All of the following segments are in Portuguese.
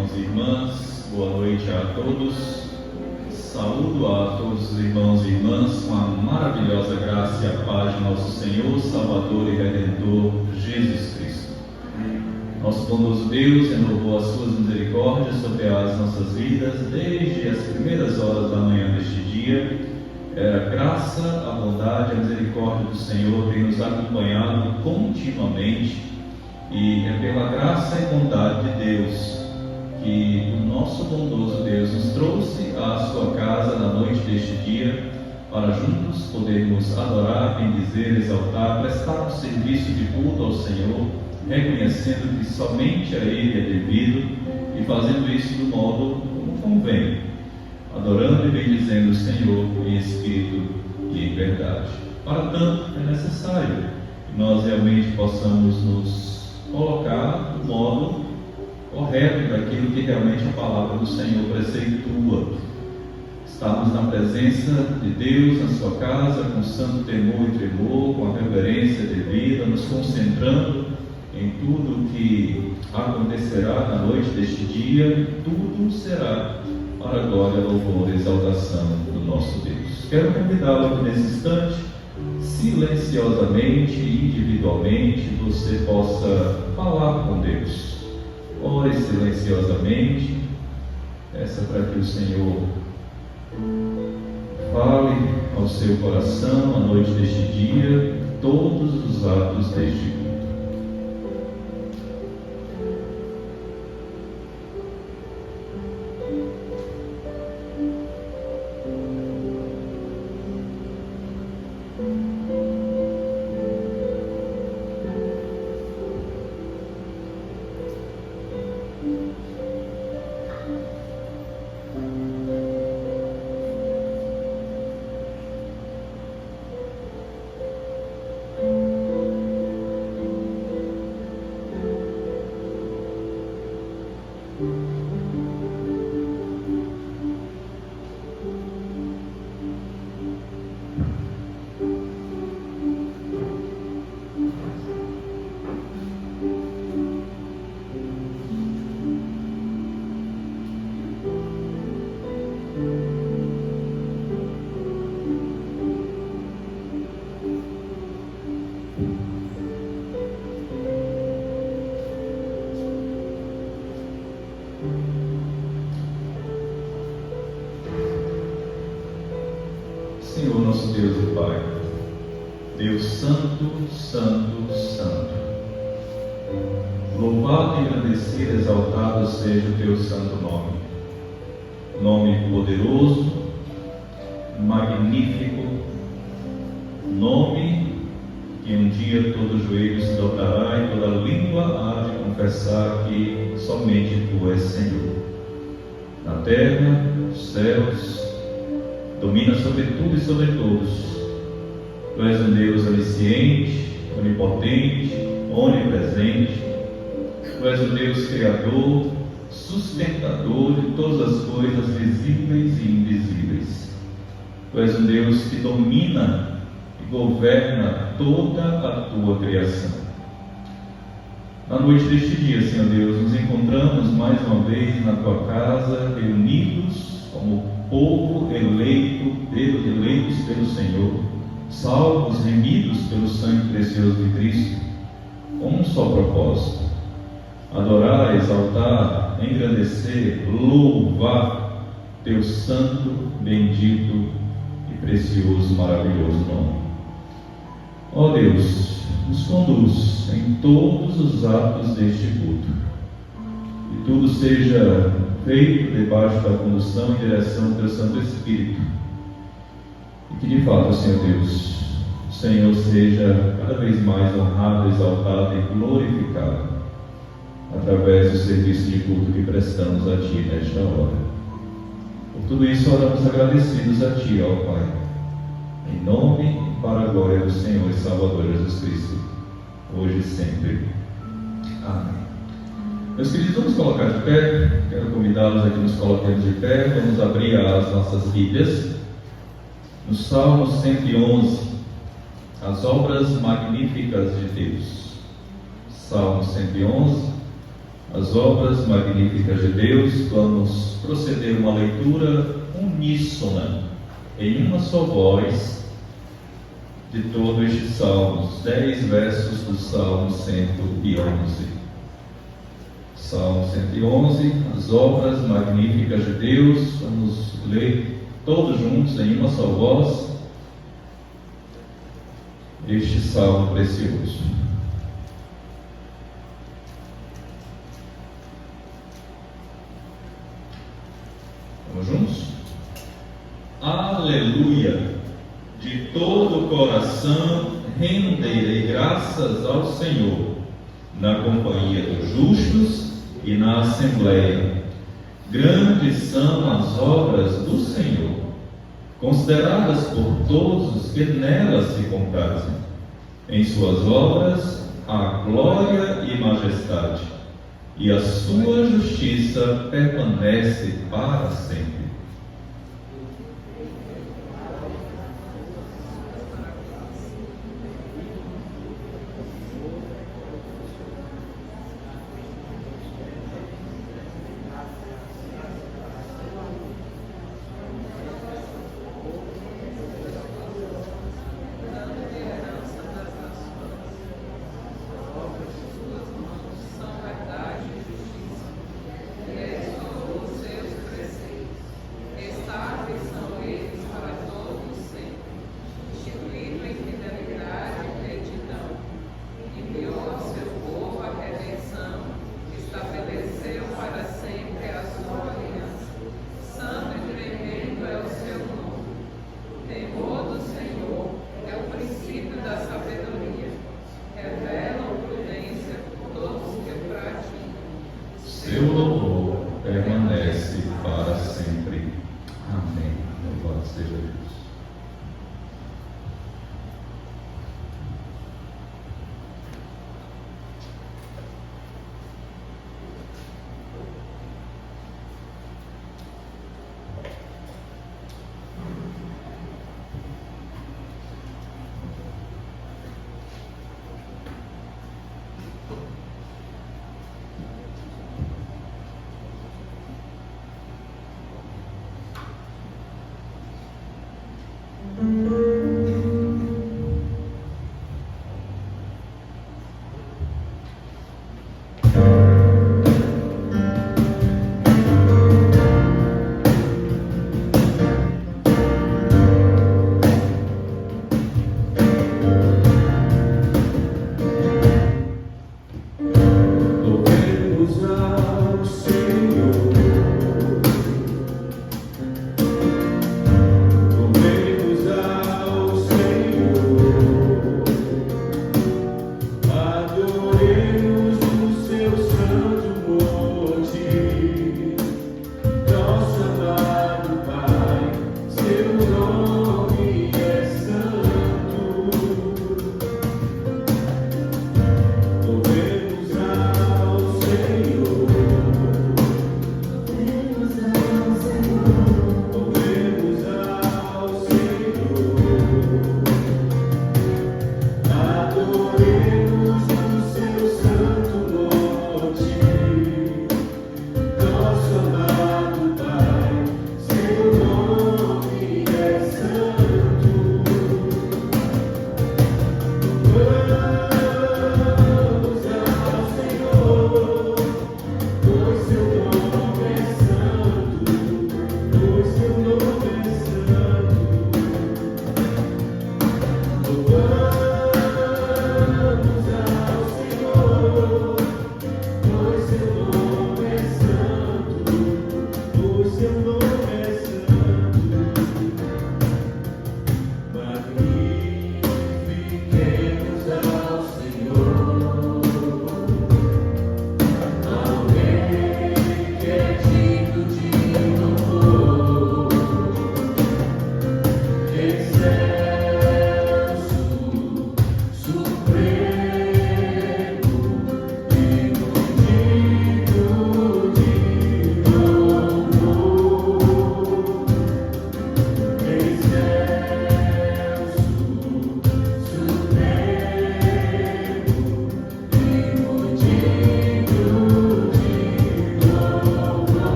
irmãos e irmãs, boa noite a todos. Saúdo a todos os irmãos e irmãs com a maravilhosa graça e a paz de nosso Senhor, Salvador e Redentor, Jesus Cristo. Nosso bondoso Deus renovou as suas misericórdias sobre as nossas vidas desde as primeiras horas da manhã deste dia. A graça, a bondade, a misericórdia do Senhor tem nos acompanhado continuamente, e é pela graça e bondade de Deus que o nosso bondoso Deus nos trouxe à sua casa na noite deste dia, para juntos podermos adorar, bendizer, exaltar, prestar um serviço de culto ao Senhor, reconhecendo que somente a Ele é devido e fazendo isso do modo como convém, adorando e bendizendo o Senhor em espírito e em verdade. Para tanto, é necessário que nós realmente possamos nos colocar no modo correto daquilo que realmente a palavra do Senhor preceitua. Estamos na presença de Deus, na sua casa, com santo temor e tremor, com a reverência devida, nos concentrando em tudo que acontecerá na noite deste dia, e tudo será para a glória, louvor e exaltação do nosso Deus. Quero convidá-lo aqui nesse instante, silenciosamente e individualmente, você possa falar com Deus. Ore silenciosamente, peça para que o Senhor fale ao seu coração à noite deste dia, todos os atos deste dia. Senhor nosso Deus e Pai, Deus Santo, Santo, Santo, louvado, engrandecido, exaltado seja o Teu santo nome, nome poderoso, magnífico, nome que um dia todo joelho se dobrará e toda língua há de confessar que somente Tu és Senhor. Na terra, nos céus, domina sobre tudo e sobre todos. Tu és um Deus onisciente, onipotente, onipresente. Tu és um Deus criador, sustentador de todas as coisas visíveis e invisíveis. Tu és um Deus que domina e governa toda a Tua criação. Na noite deste dia, Senhor Deus, nos encontramos mais uma vez na Tua casa, reunidos como povo eleito, eleitos pelo Senhor, salvos, remidos pelo sangue precioso de Cristo, com um só propósito: adorar, exaltar, engrandecer, louvar Teu santo, bendito e precioso, maravilhoso nome. Ó Deus, nos conduz em todos os atos deste culto, e tudo seja feito debaixo da condução e direção do Teu Santo Espírito, e que de fato, Senhor Deus, o Senhor seja cada vez mais honrado, exaltado e glorificado através do serviço de culto que prestamos a Ti nesta hora. Por tudo isso oramos agradecidos a Ti, ó Pai, em nome e para a glória do Senhor e Salvador Jesus Cristo, hoje e sempre. Amém. Meus queridos, vamos colocar de pé. Quero convidá-los a que nos coloquemos de pé. Vamos abrir as nossas Bíblias no Salmo 111, as obras magníficas de Deus. Salmo 111, as obras magníficas de Deus, vamos proceder uma leitura uníssona, em uma só voz, de todo este salmo, os 10 versos do Salmo 111. Salmo 111, as obras magníficas de Deus, vamos ler todos juntos em uma só voz este salmo precioso. Vamos juntos? Aleluia! De todo o coração renderei graças ao Senhor, na companhia dos justos e na assembleia. Grandes são as obras do Senhor, consideradas por todos os que nelas se comprazem. Em suas obras há glória e majestade, e a sua justiça permanece para sempre.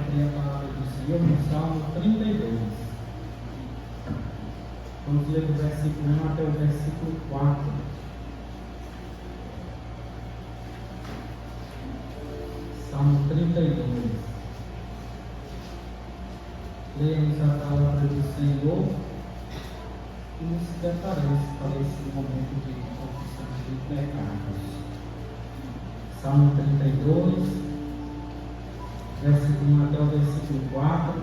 abrir a palavra do Senhor no Salmo 32. Vamos ler do versículo 1 até o versículo 4. Salmo 32. Leamos a palavra do Senhor e nos preparemos para esse momento de confissão de pecados. Salmo 32, versículo 1 até o versículo 4.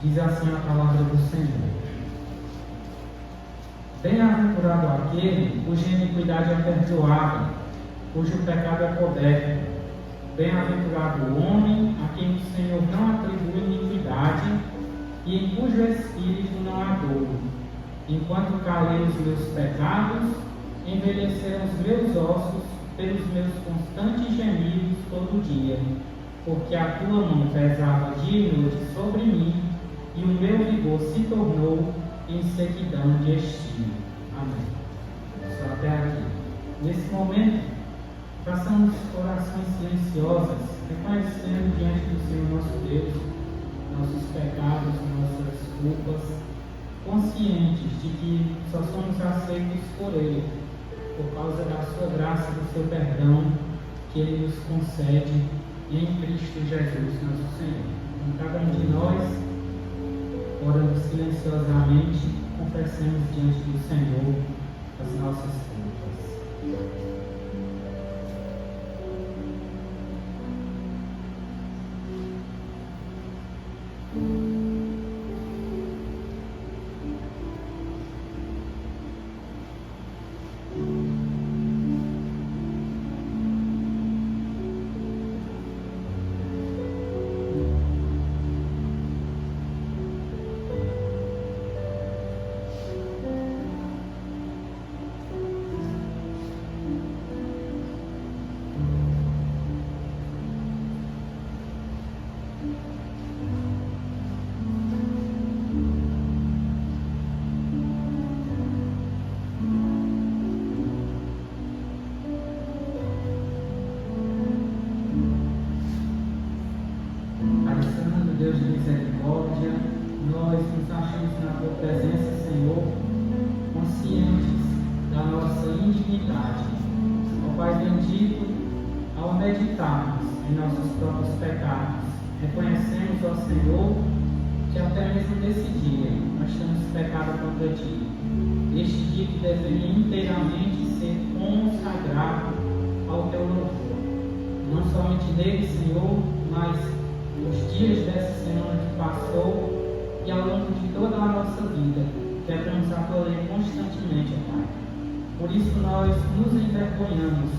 Diz assim a palavra do Senhor: Bem-aventurado aquele cuja iniquidade é perdoada, cujo pecado é coberto. Bem-aventurado o homem a quem o Senhor não atribui iniquidade e em cujo espírito não há dolo. Enquanto calei os meus pecados, envelheceram os meus ossos pelos meus constantes gemidos todo dia, porque a tua mão pesava dia e noite sobre mim, e o meu vigor se tornou em sequidão de estio. Amém. Só até aqui. Nesse momento, façamos orações silenciosas, reconhecendo diante do Senhor nosso Deus nossos pecados, nossas culpas, conscientes de que só somos aceitos por Ele, por causa da sua graça e do seu perdão que Ele nos concede em Cristo Jesus, nosso Senhor. Então, cada um de nós, orando silenciosamente, confessemos diante do Senhor as nossas culpas. Deus de misericórdia, nós nos achamos na tua presença, Senhor, conscientes da nossa indignidade. Ó Pai bendito, ao meditarmos em nossos próprios pecados, reconhecemos, ó Senhor, que até mesmo nesse dia nós temos pecado contra Ti. Este dia que deveria inteiramente ser consagrado ao Teu louvor. Não somente nele, Senhor, mas os dias dessa semana que passou e ao longo de toda a nossa vida, queremos a tua lei constantemente, ó Pai. Por isso nós nos envergonhamos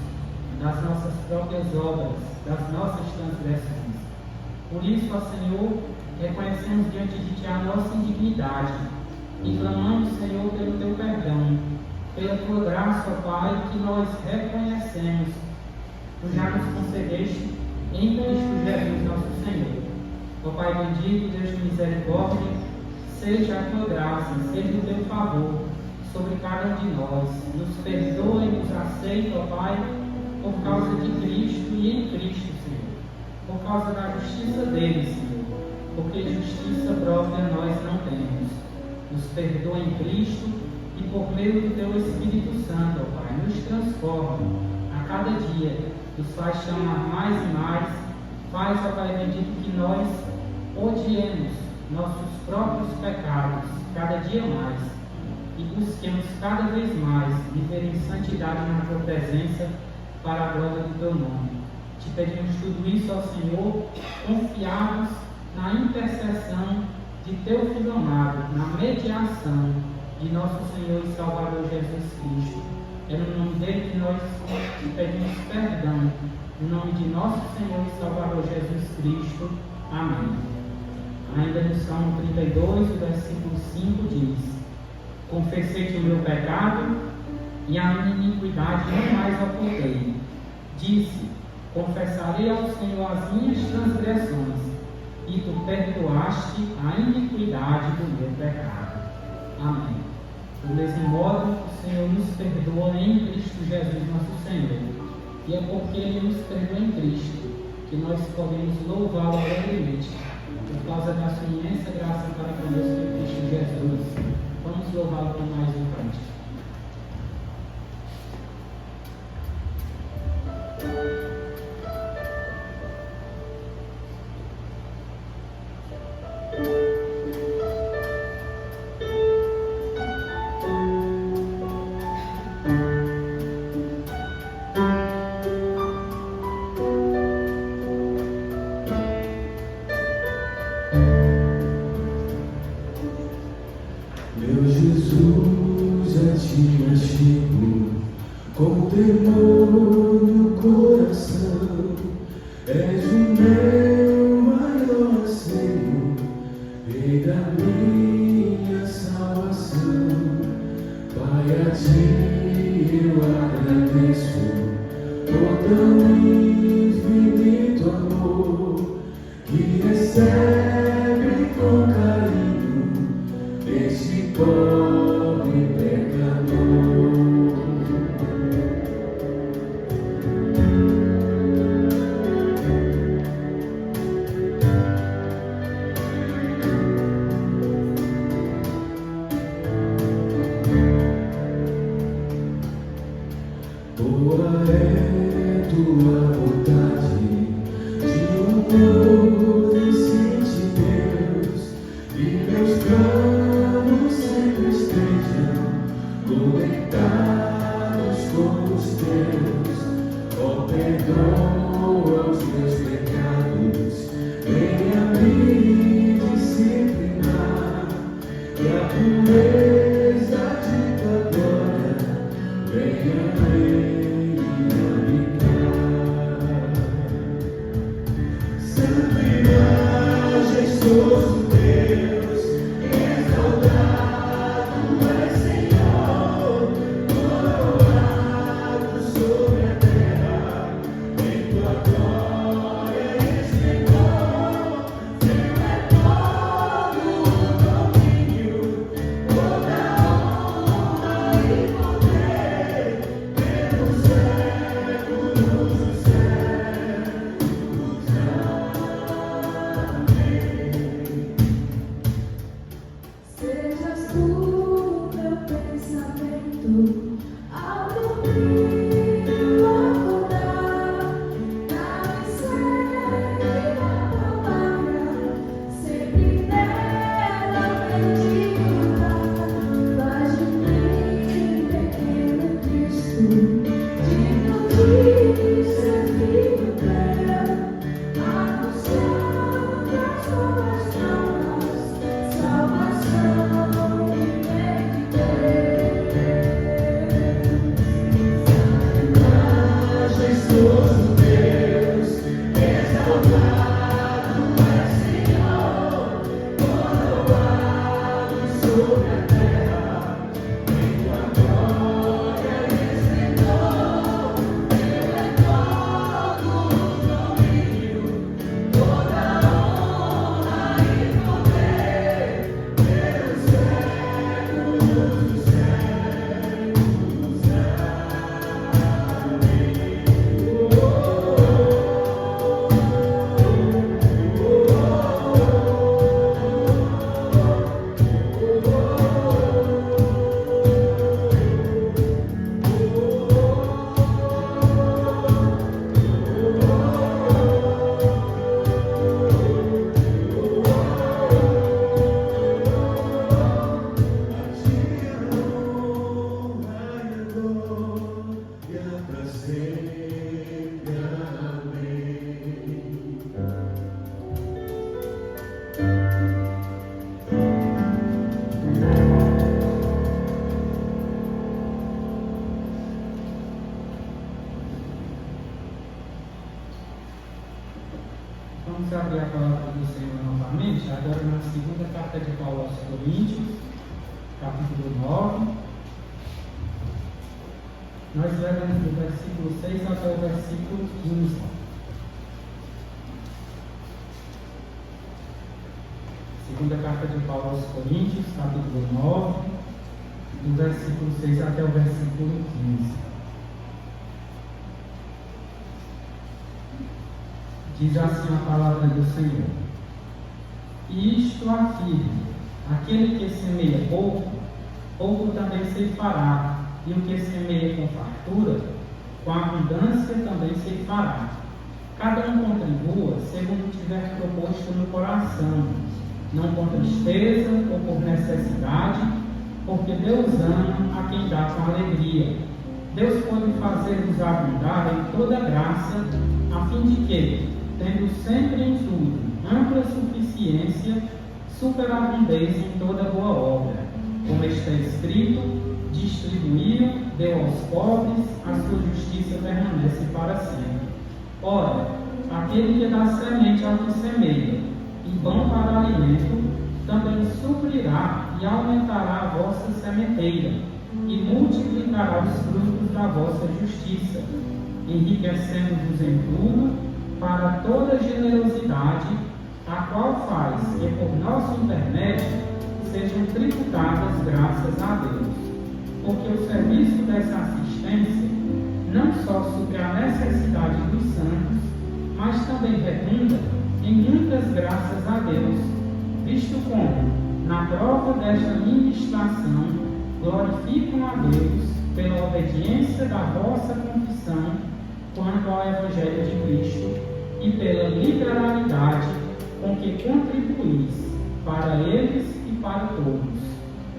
das nossas próprias obras, das nossas transgressões. Por isso, ó Senhor, reconhecemos diante de Ti a nossa indignidade e clamamos, Senhor, pelo Teu perdão, pela Tua graça, ó Pai, que nós reconhecemos, Tu já nos concedeste em Cristo Jesus, nosso Senhor. Ó Pai bendito, Deus de misericórdia, seja a Tua graça, seja o Teu favor sobre cada um de nós. Nos perdoa e nos aceita, ó Pai, por causa de Cristo e em Cristo, Senhor. Por causa da justiça dele, Senhor. Porque justiça própria nós não temos. Nos perdoa em Cristo e por meio do Teu Espírito Santo, ó Pai, nos transforma a cada dia. Nos faz chamar mais e mais, faz, ó Pai bendito, que nós odiemos nossos próprios pecados cada dia mais e busquemos cada vez mais viver em santidade na Tua presença para a glória do Teu nome. Te pedimos tudo isso, ó Senhor, confiados na intercessão de Teu Filho amado, na mediação de nosso Senhor e Salvador Jesus Cristo. É no nome dele que nós te pedimos perdão. Em nome de nosso Senhor e Salvador Jesus Cristo. Amém. Ainda no Salmo 32, o versículo 5 diz: Confessei-te o meu pecado e a minha iniquidade não mais ocultei. Disse: Confessarei ao Senhor as minhas transgressões, e tu perdoaste a iniquidade do meu pecado. Amém. Do mesmo modo, o Senhor nos perdoa em Cristo Jesus, nosso Senhor. E é porque Ele nos perdoou em Cristo que nós podemos louvá-lo alegremente, por causa da sua imensa graça para conosco em Cristo Jesus. Vamos louvá-lo com mais um cântico. Meu Jesus, a ti eu chego, com temor no coração. És o meu maior anseio, Rei da minha salvação. Pai, a ti eu agradeço por tão infinito amor que recebe com carinho esse pobre pecador. Boa é tua vontade, de amor e sente Deus, e meus planos sempre estejam conectados com os teus. Ó, perdoa os meus pecados, venha me disciplinar, e a pureza de tua glória venha me habitar. Santo e majestoso Deus, exaltado é Senhor, coroado sobre a terra, em tua glória e esplendor. Teu é todo o domínio, toda a honra e poder, pelos séculos dos séculos. Sejas tu meu pensamento, ao dormir ou acordar, na miséria da palavra, sempre nela meditar. Faz de mim, pequeno Cristo, digno de ser filho teu, anunciando as tuas almas, salvação e bem de Majestoso Deus, exaltado é Senhor, coroado sobre a terra, em tua glória e esplendor. Teu é todo o domínio, toda a honra e poder, pelos séculos dos séculos. Amém. Vamos abrir a palavra do Senhor novamente, agora na segunda carta de Paulo aos Coríntios, capítulo 9. Nós lemos do versículo 6 até o versículo 15. Segunda carta de Paulo aos Coríntios, capítulo 9, do versículo 6 até o versículo 15. Diz assim a palavra do Senhor: E isto afirmo: aquele que semeia pouco, pouco também ceifará, e o que semeia com fartura, com abundância também ceifará. Cada um contribua segundo tiver proposto no coração, não com tristeza ou por necessidade, porque Deus ama a quem dá com alegria. Deus pode fazer-nos abundar em toda graça, a fim de que, tendo sempre em tudo ampla suficiência, superabundez em toda boa obra. Como está escrito: distribuiu, deu aos pobres, a sua justiça permanece para sempre. Ora, aquele que dá semente ao que semeia, e pão para alimento, também suprirá e aumentará a vossa sementeira, e multiplicará os frutos da vossa justiça, enriquecendo-vos em tudo, para toda generosidade, a qual faz que por nosso intermédio sejam tributadas graças a Deus. Porque o serviço dessa assistência não só supre a necessidade dos santos, mas também redunda em muitas graças a Deus, visto como, na prova desta ministração, glorificam a Deus pela obediência da vossa confissão quanto ao Evangelho de Cristo e pela liberalidade com que contribuís para eles e para todos,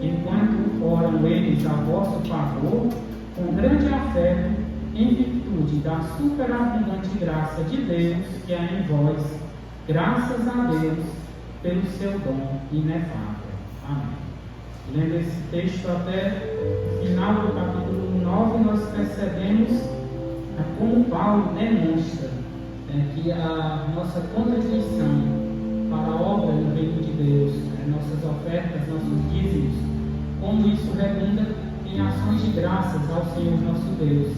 enquanto oram eles a vosso favor com grande afeto, em virtude da superabundante graça de Deus que há em vós, graças a Deus pelo seu dom inefável. Amém. Lendo esse texto até o final do capítulo 9, nós percebemos como Paulo demonstra que a nossa contribuição para a obra do reino de Deus, nossas ofertas, nossos dízimos, como isso redunda em ações de graças ao Senhor nosso Deus.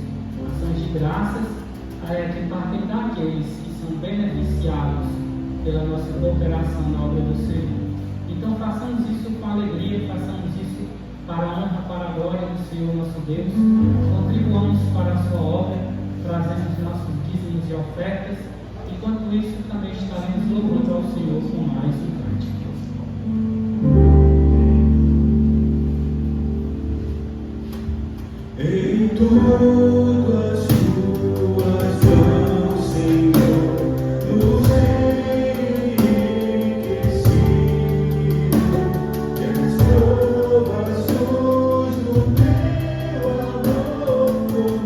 Ações de graças que partem daqueles que são beneficiados pela nossa cooperação na obra do Senhor. Então façamos isso com alegria, façamos isso para a honra, para a glória do Senhor nosso Deus. Contribuamos para a sua obra, trazemos nossos dízimos e ofertas. Enquanto isso, também estaremos louvando ao Senhor com mais um cântico. Em tudo as tuas mãos, Senhor, nos enriquecido, e as provações do teu amor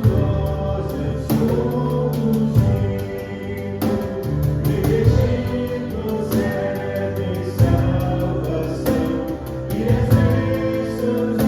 formosas somos ricos, e te concedem salvação e as bênçãos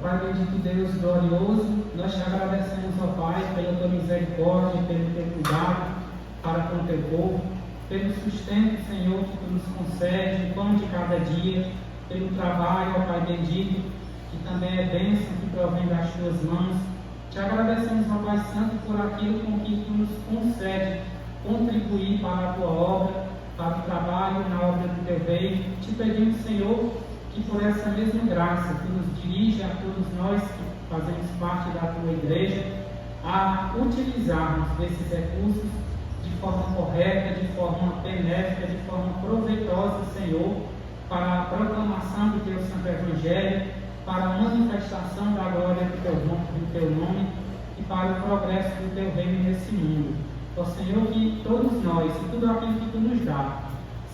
Pai bendito, Deus glorioso, nós te agradecemos, ó Pai, pela tua misericórdia, pelo teu cuidado para com o teu povo, pelo sustento, Senhor, que tu nos concede, o pão de cada dia, pelo trabalho, ó Pai bendito, que também é bênção que provém das tuas mãos. Te agradecemos, ó Pai Santo, por aquilo com que tu nos concede contribuir para a tua obra, para o trabalho na obra do teu reino. Te pedimos, Senhor, que por essa mesma graça que nos dirige a todos nós que fazemos parte da tua igreja, a utilizarmos desses recursos de forma correta, de forma benéfica, de forma proveitosa, Senhor, para a proclamação do teu santo evangelho, para a manifestação da glória do teu nome, e para o progresso do teu reino nesse mundo. Ó Senhor, que todos nós e tudo aquilo que tu nos dá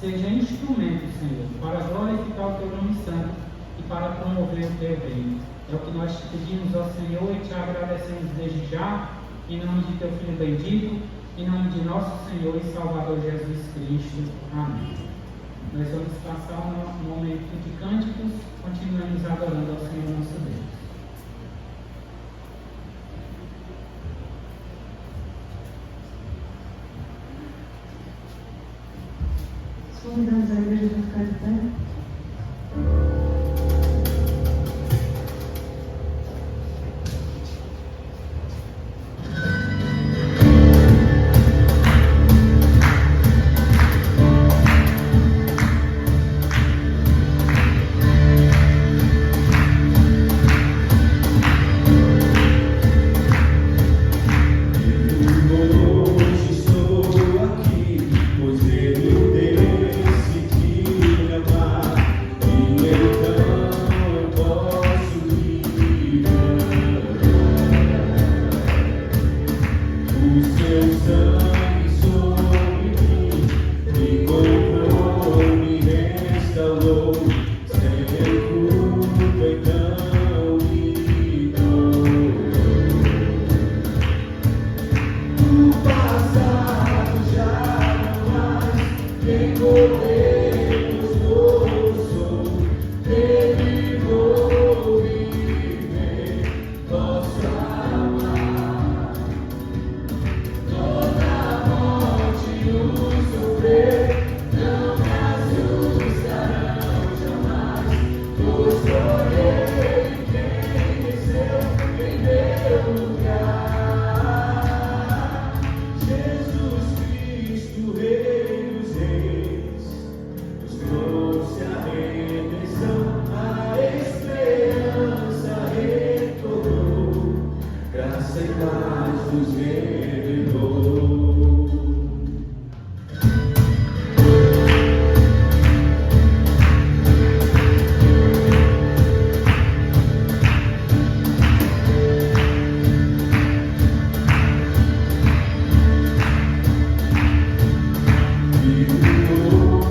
seja instrumento, Senhor, para glorificar o teu nome santo e para promover o teu reino. É o que nós te pedimos, ó Senhor, e te agradecemos desde já, em nome de teu Filho bendito, em nome de nosso Senhor e Salvador Jesus Cristo. Amém. Nós vamos passar um momento de cânticos, continuamos adorando ao Senhor nosso Deus. Convidamos a igreja para ficar de pé. Hoje estou aqui, pois Ele decidiu me amar, e então eu posso viver. O seu sangue sobre mim me comprou, me restaurou, sem culpa então me dou. O passado já não mais tem podemos, novo sou, nele vou viver, posso amar. Toda a morte e o sofrer não me assustarão jamais, pois foi Ele quem venceu em meu lugar. Jesus Cristo, Rei dos Reis, nos trouxe a redenção, a esperança retornou, graça e paz nos revelou.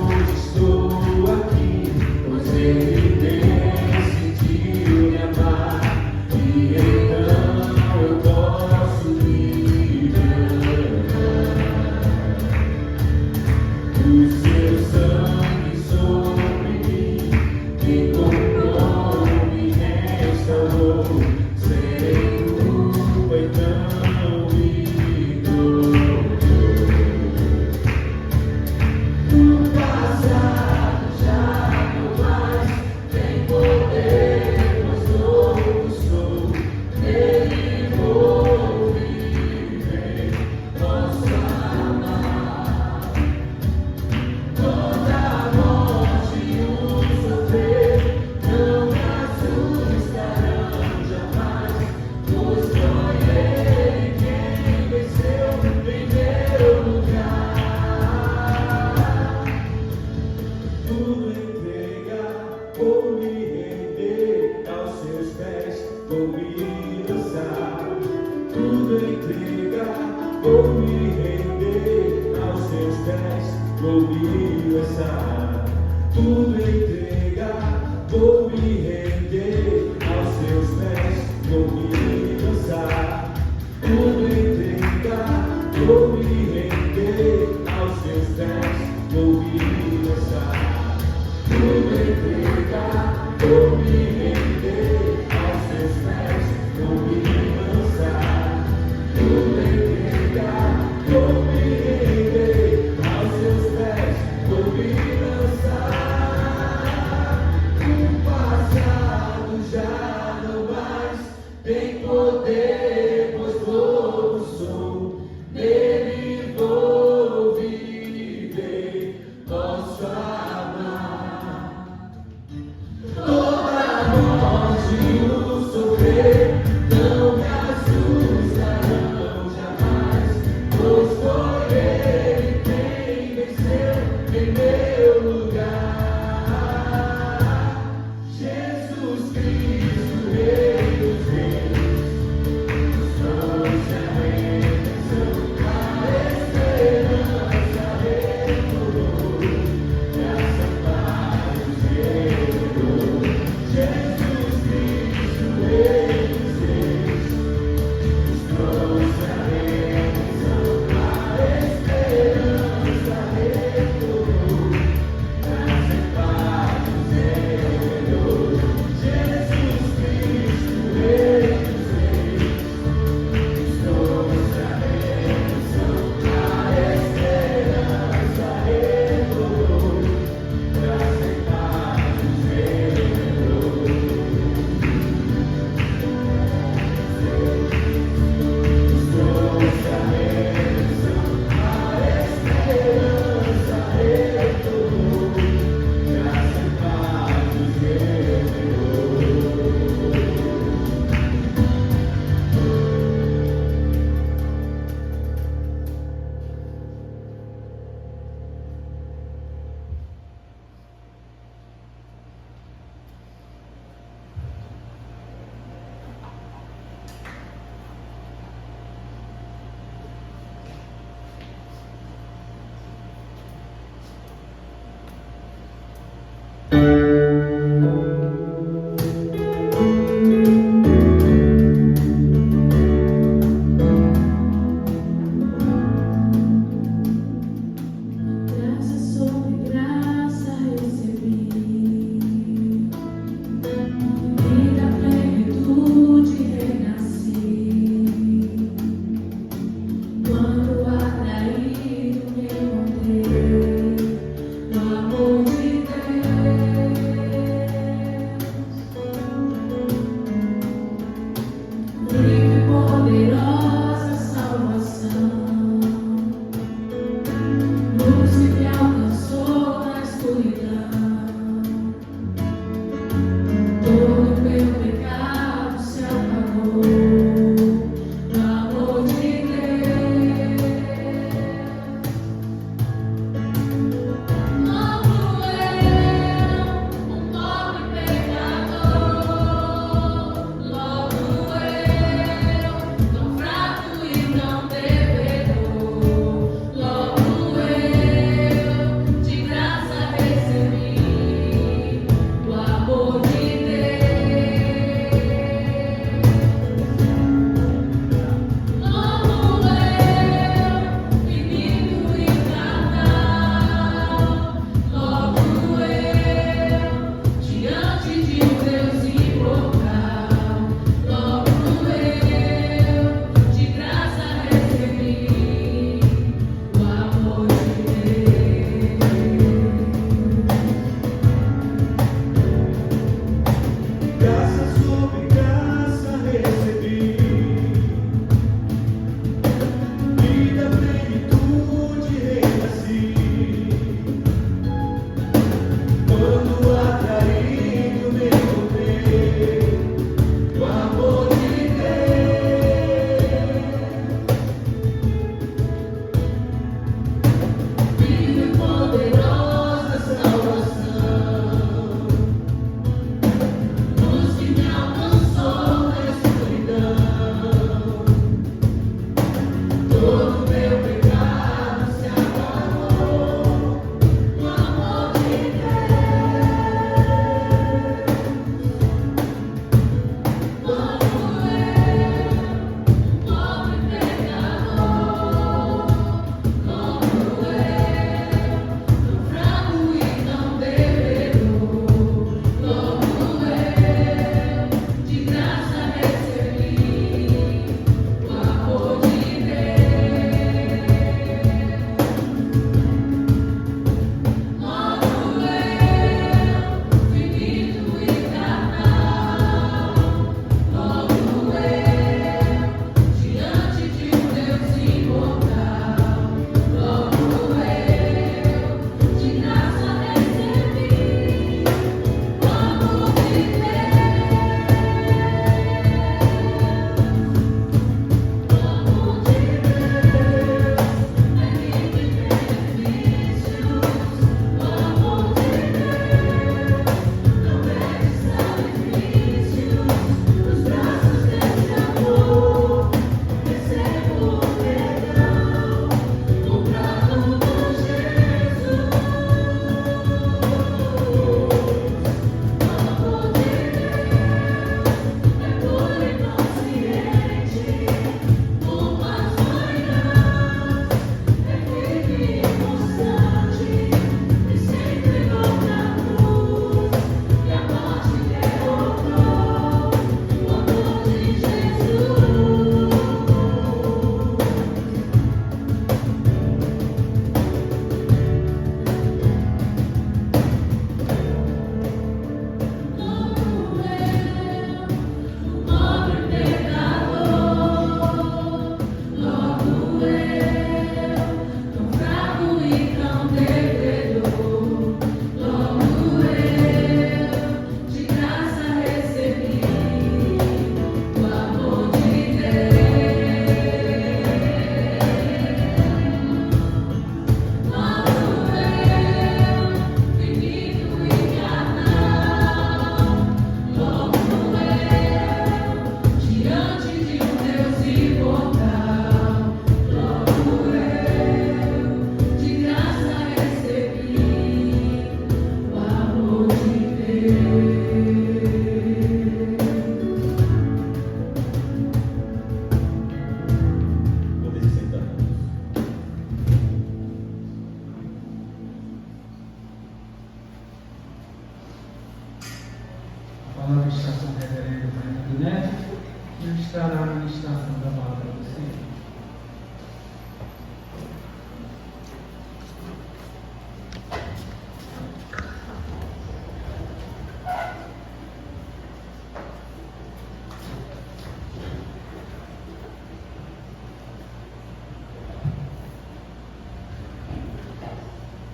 Hoje estou aqui, pois Ele decidiu me amar, e então eu posso viver. O seu sangue sobre mim me comprou, me restaurou, sem culpa então me dou. O passado já não mais tem poder, mas novo sou, nele vou viver, posso amar. Toda a morte e o sofrer não me assustarão jamais, pois foi Ele quem venceu em meu lugar. Tudo entregar, vou me render aos seus pés, vou me lançar. Tudo entregar, vou me render aos seus pés, vou me lançar. Tudo entregar, vou me render aos seus pés, vou me lançar. Tudo entregar, vou me render aos seus pés, vou me lançar. Tudo entregar, vou me render aos seus pés, vou me lançar. Tudo entregar, vou me render aos seus pés, vou me lançar. O passado palavra está com o reverendo Fernando Neto, que nos trará a ministração da palavra do Senhor.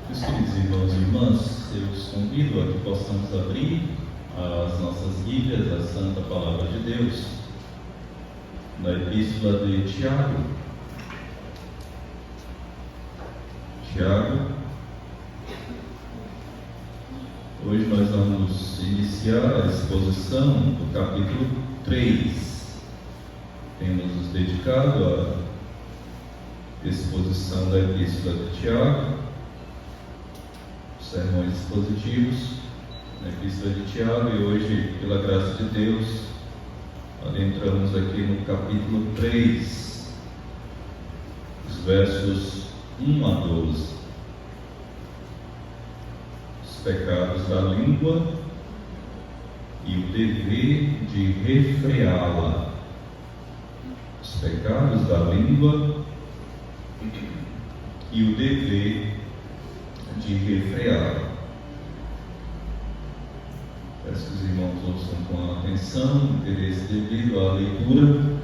Meus queridos irmãos e irmãs, eu os convido a que possamos abrir as nossas Bíblias, a Santa Palavra de Deus, na Epístola de Tiago. Hoje nós vamos iniciar a exposição do capítulo 3. Temos nos dedicado à exposição da Epístola de Tiago, sermões expositivos na Epístola de Tiago, e hoje, pela graça de Deus, adentramos aqui no capítulo 3, os versos 1 a 12. Os pecados da língua e o dever de refreá-la. Os pecados da língua e o dever de refreá-la. Peço que os irmãos ouçam com atenção, interesse devido à leitura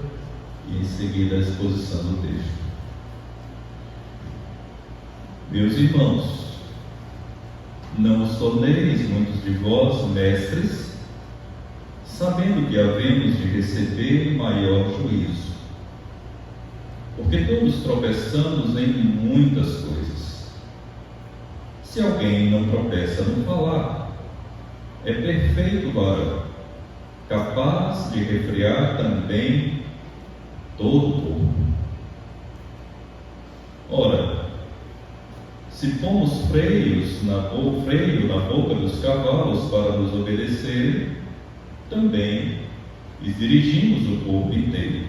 e em seguida à exposição do texto. Meus irmãos, não os torneis muitos de vós mestres, sabendo que havemos de receber maior juízo. Porque todos tropeçamos em muitas coisas. Se alguém não tropeça no falar, é perfeito varão, capaz de refrear também todo o corpo. se pomos freio na boca dos cavalos para nos obedecerem, também lhes dirigimos o corpo inteiro.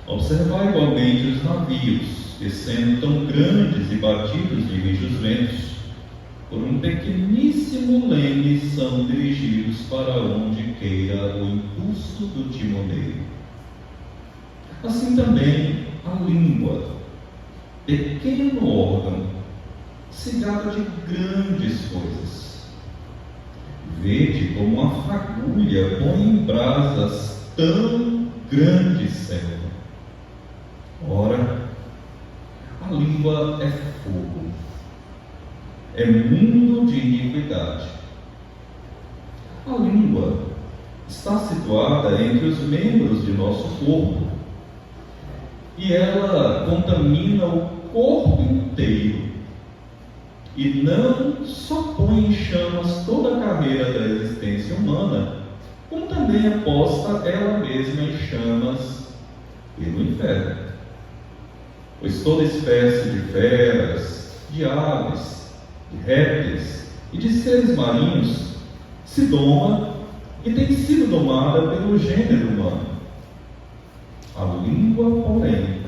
Observai igualmente os navios, que sendo tão grandes e batidos de rijos ventos, por um pequeníssimo leme são dirigidos para onde queira o impulso do timoneiro. Assim também a língua, pequeno órgão, se gaba de grandes coisas. Vede como uma fagulha põe em brasas tão grande serra. Ora, a língua é fogo, é mundo de iniquidade. A língua está situada entre os membros de nosso corpo, e ela contamina o corpo inteiro, e não só põe em chamas toda a carreira da existência humana, como também é posta ela mesma em chamas pelo inferno. Pois toda espécie de feras, de aves, de répteis e de seres marinhos se doma e tem sido domada pelo gênero humano. A língua, porém,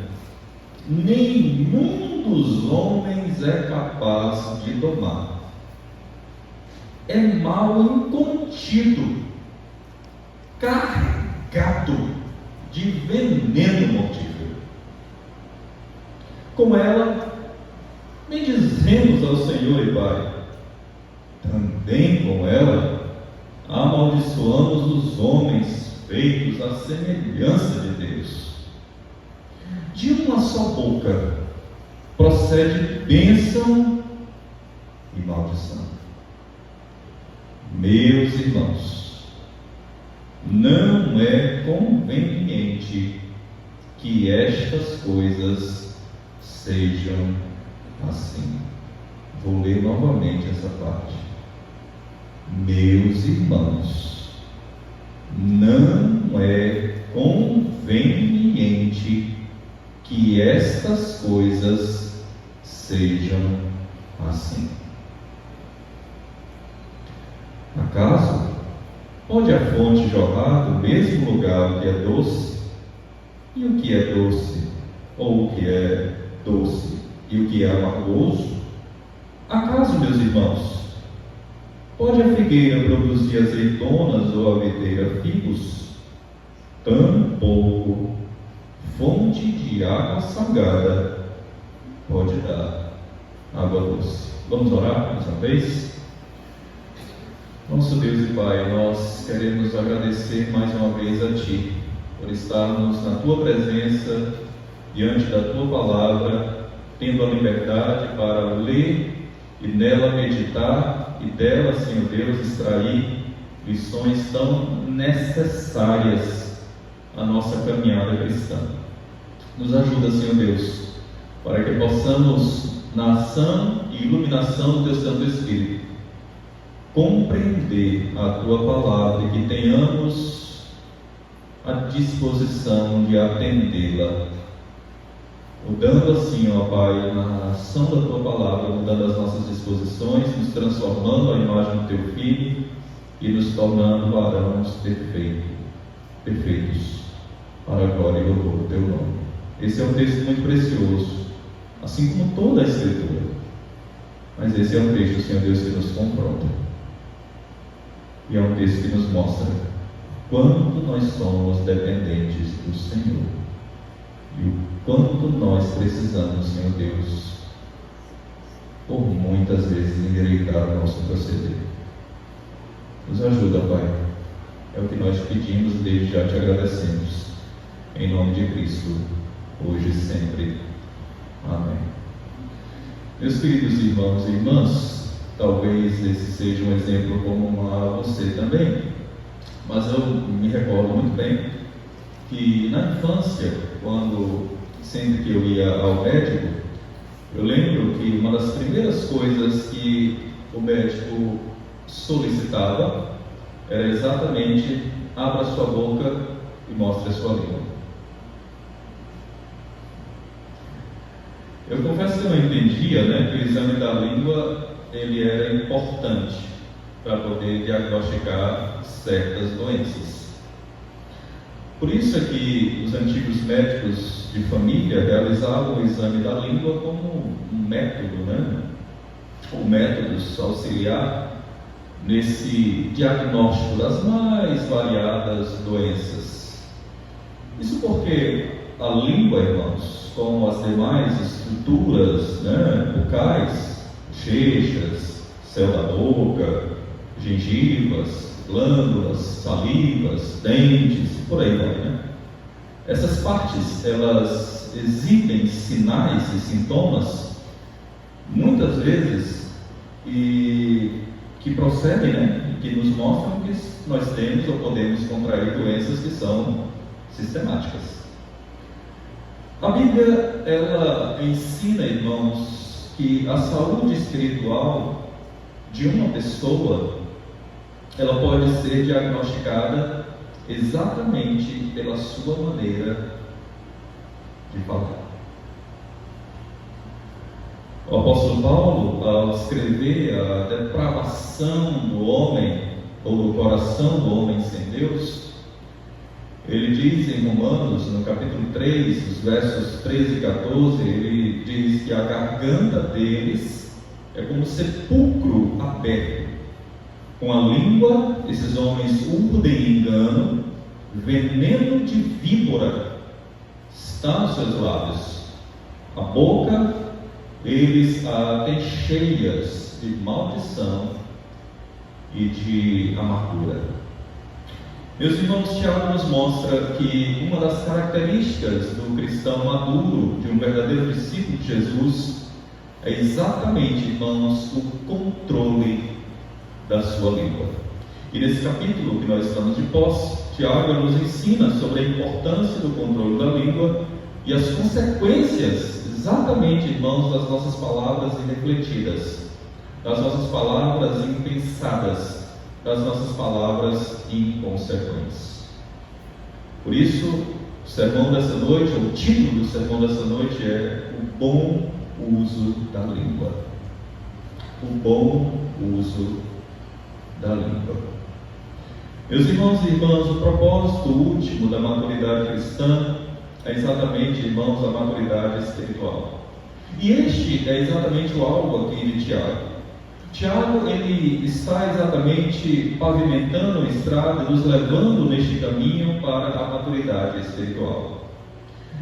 nenhum dos homens é capaz de domar. É mal incontido, carregado de veneno mortífero. Com ela, bendizemos ao Senhor e Pai. Também com ela, amaldiçoamos os homens feitos à semelhança de Deus. De uma só boca procede bênção e maldição. Meus irmãos, não é conveniente que estas coisas sejam assim. Vou ler novamente essa parte. Meus irmãos, não é conveniente que estas coisas sejam assim. Acaso pode a fonte jorrar do mesmo lugar o que é doce e o que é doce, ou o que é doce e o que é amargoso? Acaso, meus irmãos, pode a figueira produzir azeitonas ou a videira figos? Tampouco fonte de água salgada pode dar água doce. Vamos orar mais uma vez? Nosso Deus e Pai, nós queremos agradecer mais uma vez a Ti por estarmos na Tua presença, diante da Tua palavra, tendo a liberdade para ler e nela meditar e dela, Senhor Deus, extrair lições tão necessárias à nossa caminhada cristã. Nos ajuda, Senhor Deus, para que possamos, na ação e iluminação do Teu Santo Espírito, compreender a Tua palavra e que tenhamos a disposição de atendê-la, mudando assim, ó Pai, na ação da Tua palavra, mudando as nossas disposições, nos transformando à imagem do Teu Filho e nos tornando varões perfeitos, para a glória e louvor do Teu nome. Esse é um texto muito precioso, assim como toda a Escritura, mas esse é um texto, Senhor Deus, que nos confronta, e é um texto que nos mostra quanto nós somos dependentes do Senhor, e o quanto nós precisamos, Senhor Deus, por muitas vezes endireitar o nosso proceder. Nos ajuda, Pai, é o que nós pedimos e desde já te agradecemos, em nome de Cristo, hoje e sempre. Amém. Meus queridos irmãos e irmãs, talvez esse seja um exemplo comum a você também, mas eu me recordo muito bem que na infância, sempre que eu ia ao médico, eu lembro que uma das primeiras coisas que o médico solicitava era exatamente: abra sua boca e mostre a sua língua. Eu confesso que eu não entendia, né, que o exame da língua ele era importante para poder diagnosticar certas doenças. Por isso é que os antigos médicos de família realizavam o exame da língua como um método, né, ou métodos auxiliar nesse diagnóstico das mais variadas doenças. Isso porque a língua, irmãos, como as demais estruturas, né, bucais, bochechas, céu da boca, gengivas, glândulas, salivas, dentes, por aí vai, né? Essas partes, elas exibem sinais e sintomas, muitas vezes, e que procedem, né, que nos mostram que nós temos ou podemos contrair doenças que são sistemáticas. A Bíblia, ela ensina, irmãos, que a saúde espiritual de uma pessoa, ela pode ser diagnosticada exatamente pela sua maneira de falar. O apóstolo Paulo, ao escrever a depravação do homem, ou do coração do homem sem Deus, ele diz em Romanos, no capítulo 3, os versos 13 e 14, ele diz que a garganta deles é como um sepulcro aberto. Com a língua, esses homens urdem engano, veneno de víbora está nos seus lábios. A boca, eles a têm cheias de maldição e de amargura. Meus irmãos, Tiago nos mostra que uma das características do cristão maduro, de um verdadeiro discípulo de Jesus, é exatamente, irmãos, o controle da sua língua. E nesse capítulo que nós estamos de posse, Tiago nos ensina sobre a importância do controle da língua e as consequências, exatamente, irmãos, das nossas palavras irrefletidas, das nossas palavras impensadas, das nossas palavras inconsequentes. Por isso, o sermão dessa noite, o título do sermão dessa noite é o bom uso da língua. O bom uso da língua. Meus irmãos e irmãs, o propósito último da maturidade cristã é exatamente, irmãos, a maturidade espiritual. E este é exatamente o alvo aqui de Tiago. Tiago, ele está exatamente pavimentando a estrada, nos levando neste caminho para a maturidade espiritual.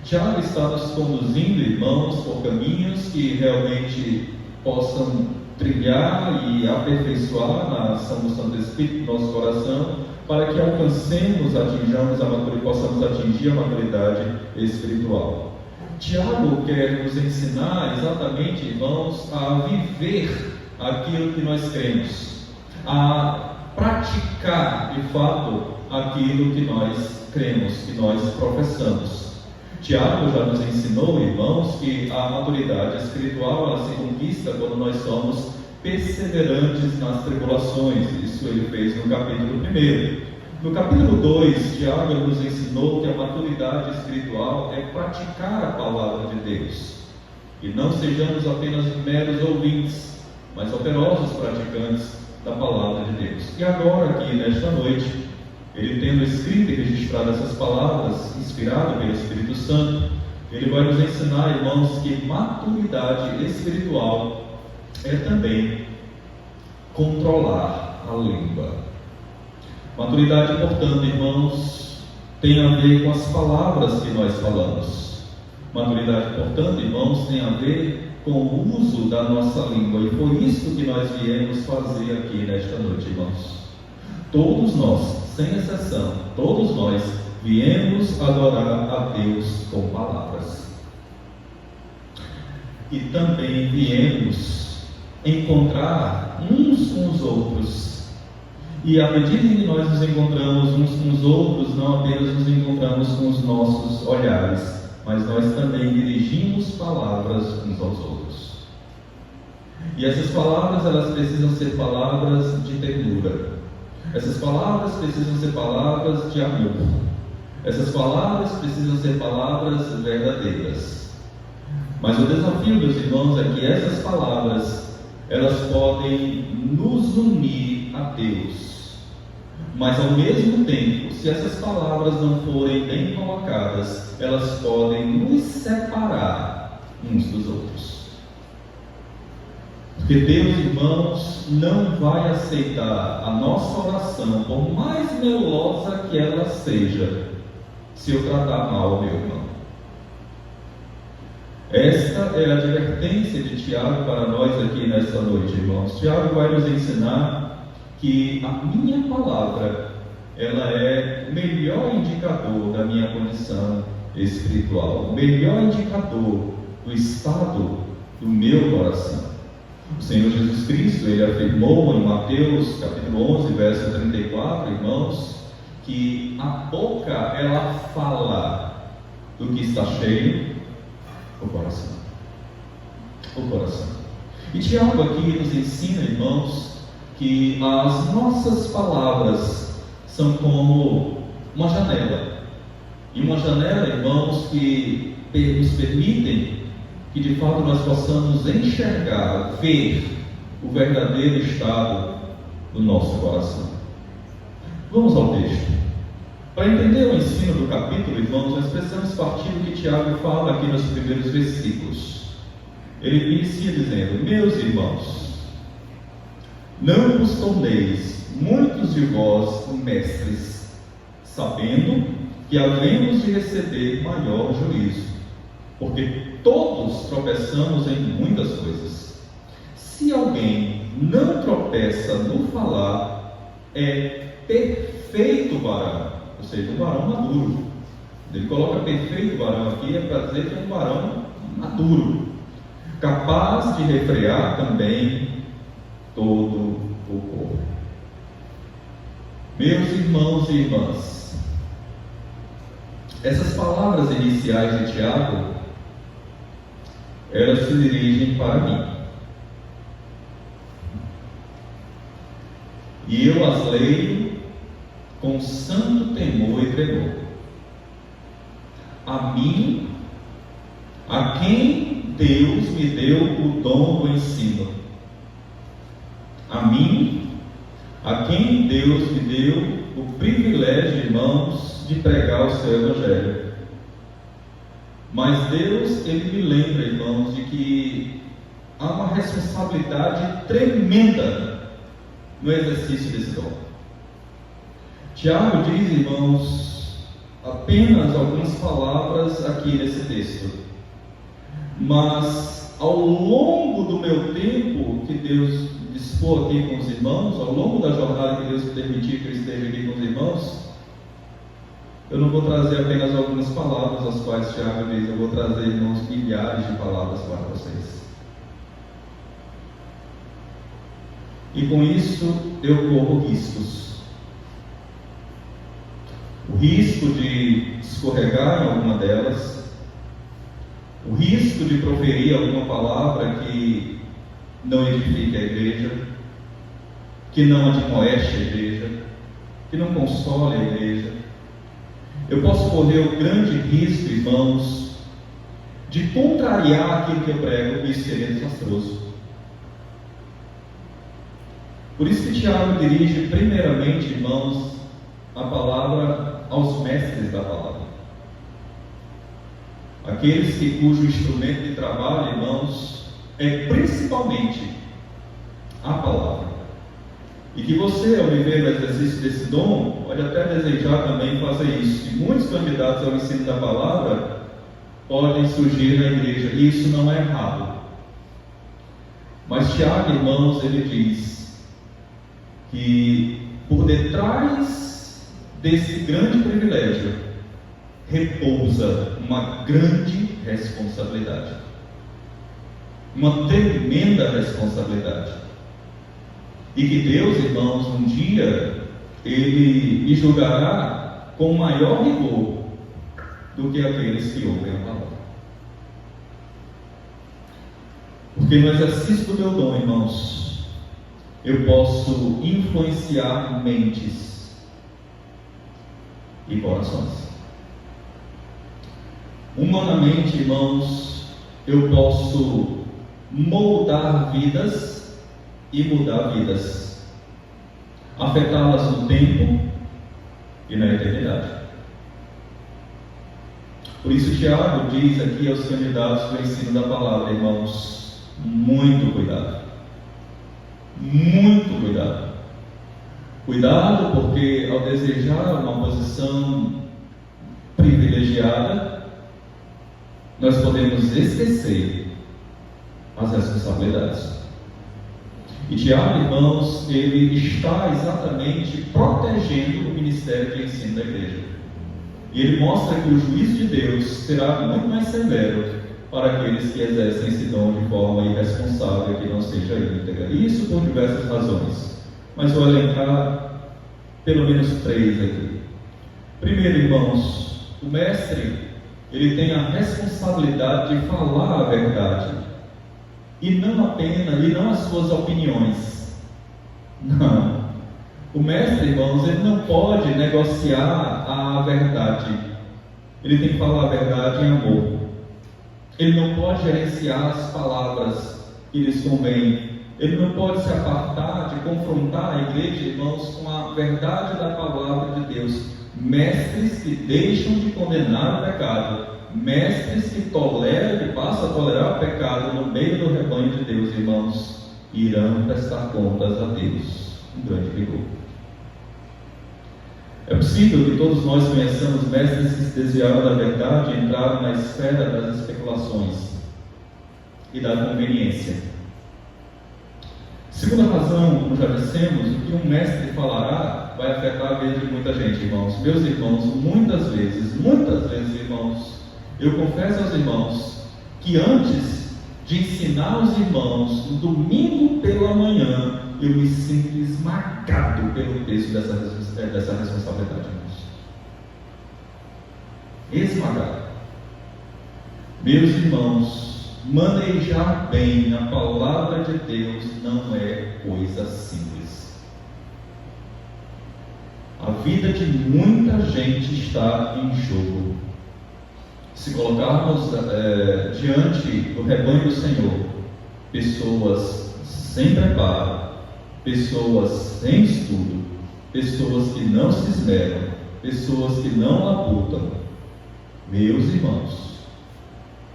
Tiago está nos conduzindo, irmãos, por caminhos que realmente possam trilhar e aperfeiçoar na ação do Santo Espírito no nosso coração, para que alcancemos, atinjamos a maturidade, possamos atingir a maturidade espiritual. Tiago quer nos ensinar exatamente, irmãos, a viver aquilo que nós cremos, a praticar de fato aquilo que nós cremos, que nós professamos. Tiago já nos ensinou, irmãos, que a maturidade espiritual ela se conquista quando nós somos perseverantes nas tribulações. Isso ele fez no capítulo 1. No capítulo 2, Tiago nos ensinou que a maturidade espiritual é praticar a palavra de Deus, e não sejamos apenas meros ouvintes, mas operosos praticantes da palavra de Deus. E agora aqui, nesta noite, ele tendo escrito e registrado essas palavras, inspirado pelo Espírito Santo, ele vai nos ensinar, irmãos, que maturidade espiritual é também controlar a língua. Maturidade, portanto, irmãos, tem a ver com as palavras que nós falamos. Maturidade, portanto, irmãos, tem a ver com o uso da nossa língua, e foi isso que nós viemos fazer aqui nesta noite, irmãos. Todos nós, sem exceção, todos nós viemos adorar a Deus com palavras, e também viemos encontrar uns com os outros, e à medida que nós nos encontramos uns com os outros, não apenas nos encontramos com os nossos olhares, mas nós também dirigimos palavras uns aos outros. E essas palavras, elas precisam ser palavras de ternura. Essas palavras precisam ser palavras de amor. Essas palavras precisam ser palavras verdadeiras. Mas o desafio, meus irmãos, é que essas palavras, elas podem nos unir a Deus. Mas ao mesmo tempo, se essas palavras não forem bem colocadas, elas podem nos separar uns dos outros. Porque Deus, irmãos, não vai aceitar a nossa oração, por mais melosa que ela seja, se eu tratar mal o meu irmão. Esta é a advertência de Tiago para nós aqui nesta noite, irmãos. Tiago vai nos ensinar que a minha palavra, ela é o melhor indicador da minha condição espiritual, o melhor indicador do estado do meu coração. O Senhor Jesus Cristo, Ele afirmou em Mateus capítulo 11, verso 34, irmãos, que a boca, ela fala do que está cheio o coração. O coração. E Tiago aqui nos ensina, irmãos, que as nossas palavras são como uma janela. E uma janela, irmãos, que nos permitem que de fato nós possamos enxergar, ver o verdadeiro estado do nosso coração. Vamos ao texto. Para entender o ensino do capítulo, irmãos, nós precisamos partir do que Tiago fala aqui nos primeiros versículos. Ele inicia dizendo: meus irmãos, não vos torneis muitos de vós mestres, sabendo que havemos de receber maior juízo, porque todos tropeçamos em muitas coisas. Se alguém não tropeça no falar, é perfeito varão, ou seja, um varão maduro. Ele coloca perfeito varão aqui, é para dizer que é um varão maduro, capaz de refrear também todo o corpo. Meus irmãos e irmãs, essas palavras iniciais de Tiago, elas se dirigem para mim. E eu as leio com santo temor e tremor. A mim, a quem Deus me deu o dom do ensino. A mim, a quem Deus me deu o privilégio, irmãos, de pregar o seu Evangelho. Mas Deus, Ele me lembra, irmãos, de que há uma responsabilidade tremenda no exercício desse dom. Tiago diz, irmãos, apenas algumas palavras aqui nesse texto, mas ao longo do meu tempo que Deus dispôs aqui com os irmãos, ao longo da jornada que Deus permitiu que eu esteja aqui com os irmãos, eu não vou trazer apenas algumas palavras, as quais Tiago diz, eu vou trazer, irmãos, milhares de palavras para vocês. E com isso eu corro riscos. O risco de escorregar em alguma delas, o risco de proferir alguma palavra que não edifique a igreja, que não admoeste a igreja, que não console a igreja. Eu posso correr o grande risco, irmãos, de contrariar aquilo que eu prego, e isso seria desastroso. Por isso que Tiago dirige primeiramente, irmãos, a palavra aos mestres da palavra. Aqueles cujo instrumento de trabalho, irmãos, é principalmente a palavra. E que você, ao viver o exercício desse dom, pode até desejar também fazer isso. E muitos candidatos ao ensino da palavra podem surgir na igreja, e isso não é errado. Mas Tiago, irmãos, ele diz que por detrás desse grande privilégio repousa uma grande responsabilidade, uma tremenda responsabilidade. E que Deus, irmãos, um dia Ele me julgará com maior rigor do que aqueles que ouvem a palavra. Porque no exercício do meu dom, irmãos, eu posso influenciar mentes e corações. Humanamente, irmãos, eu posso moldar vidas e mudar vidas, afetá-las no tempo e na eternidade. Por isso Tiago diz aqui aos candidatos do ensino da palavra: irmãos, muito cuidado. Muito cuidado. Cuidado, porque ao desejar uma posição privilegiada, nós podemos esquecer as responsabilidades. E Tiago, irmãos, ele está exatamente protegendo o ministério de ensino da igreja. E ele mostra que o juízo de Deus será muito mais severo para aqueles que exercem esse dom de forma irresponsável, que não seja íntegra. Isso por diversas razões, mas vou elencar pelo menos 3 aqui. Primeiro, irmãos, o mestre, ele tem a responsabilidade de falar a verdade, e não as suas opiniões. Não. O mestre, irmãos, ele não pode negociar a verdade. Ele tem que falar a verdade em amor. Ele não pode gerenciar as palavras que lhes convém. Ele não pode se apartar de confrontar a igreja, irmãos, com a verdade da palavra de Deus. Mestres que deixam de condenar o pecado, mestres que toleram, que passam a tolerar o pecado no meio do rebanho de Deus, irmãos, irão prestar contas a Deus em grande rigor. É possível que todos nós conheçamos mestres que se desviaram da verdade e entraram na esfera das especulações e da conveniência. Segunda razão, como já dissemos, o que um mestre falará vai afetar a vida de muita gente, irmãos. Meus irmãos, muitas vezes, irmãos, eu confesso aos irmãos que antes de ensinar os irmãos no domingo pela manhã, eu me sinto esmagado pelo peso dessa responsabilidade, irmãos. Esmagado. Meus irmãos, manejar bem a palavra de Deus não é coisa simples. A vida de muita gente está em jogo. Se colocarmos diante do rebanho do Senhor pessoas sem preparo, pessoas sem estudo, pessoas que não se esmeram, pessoas que não labutam, meus irmãos,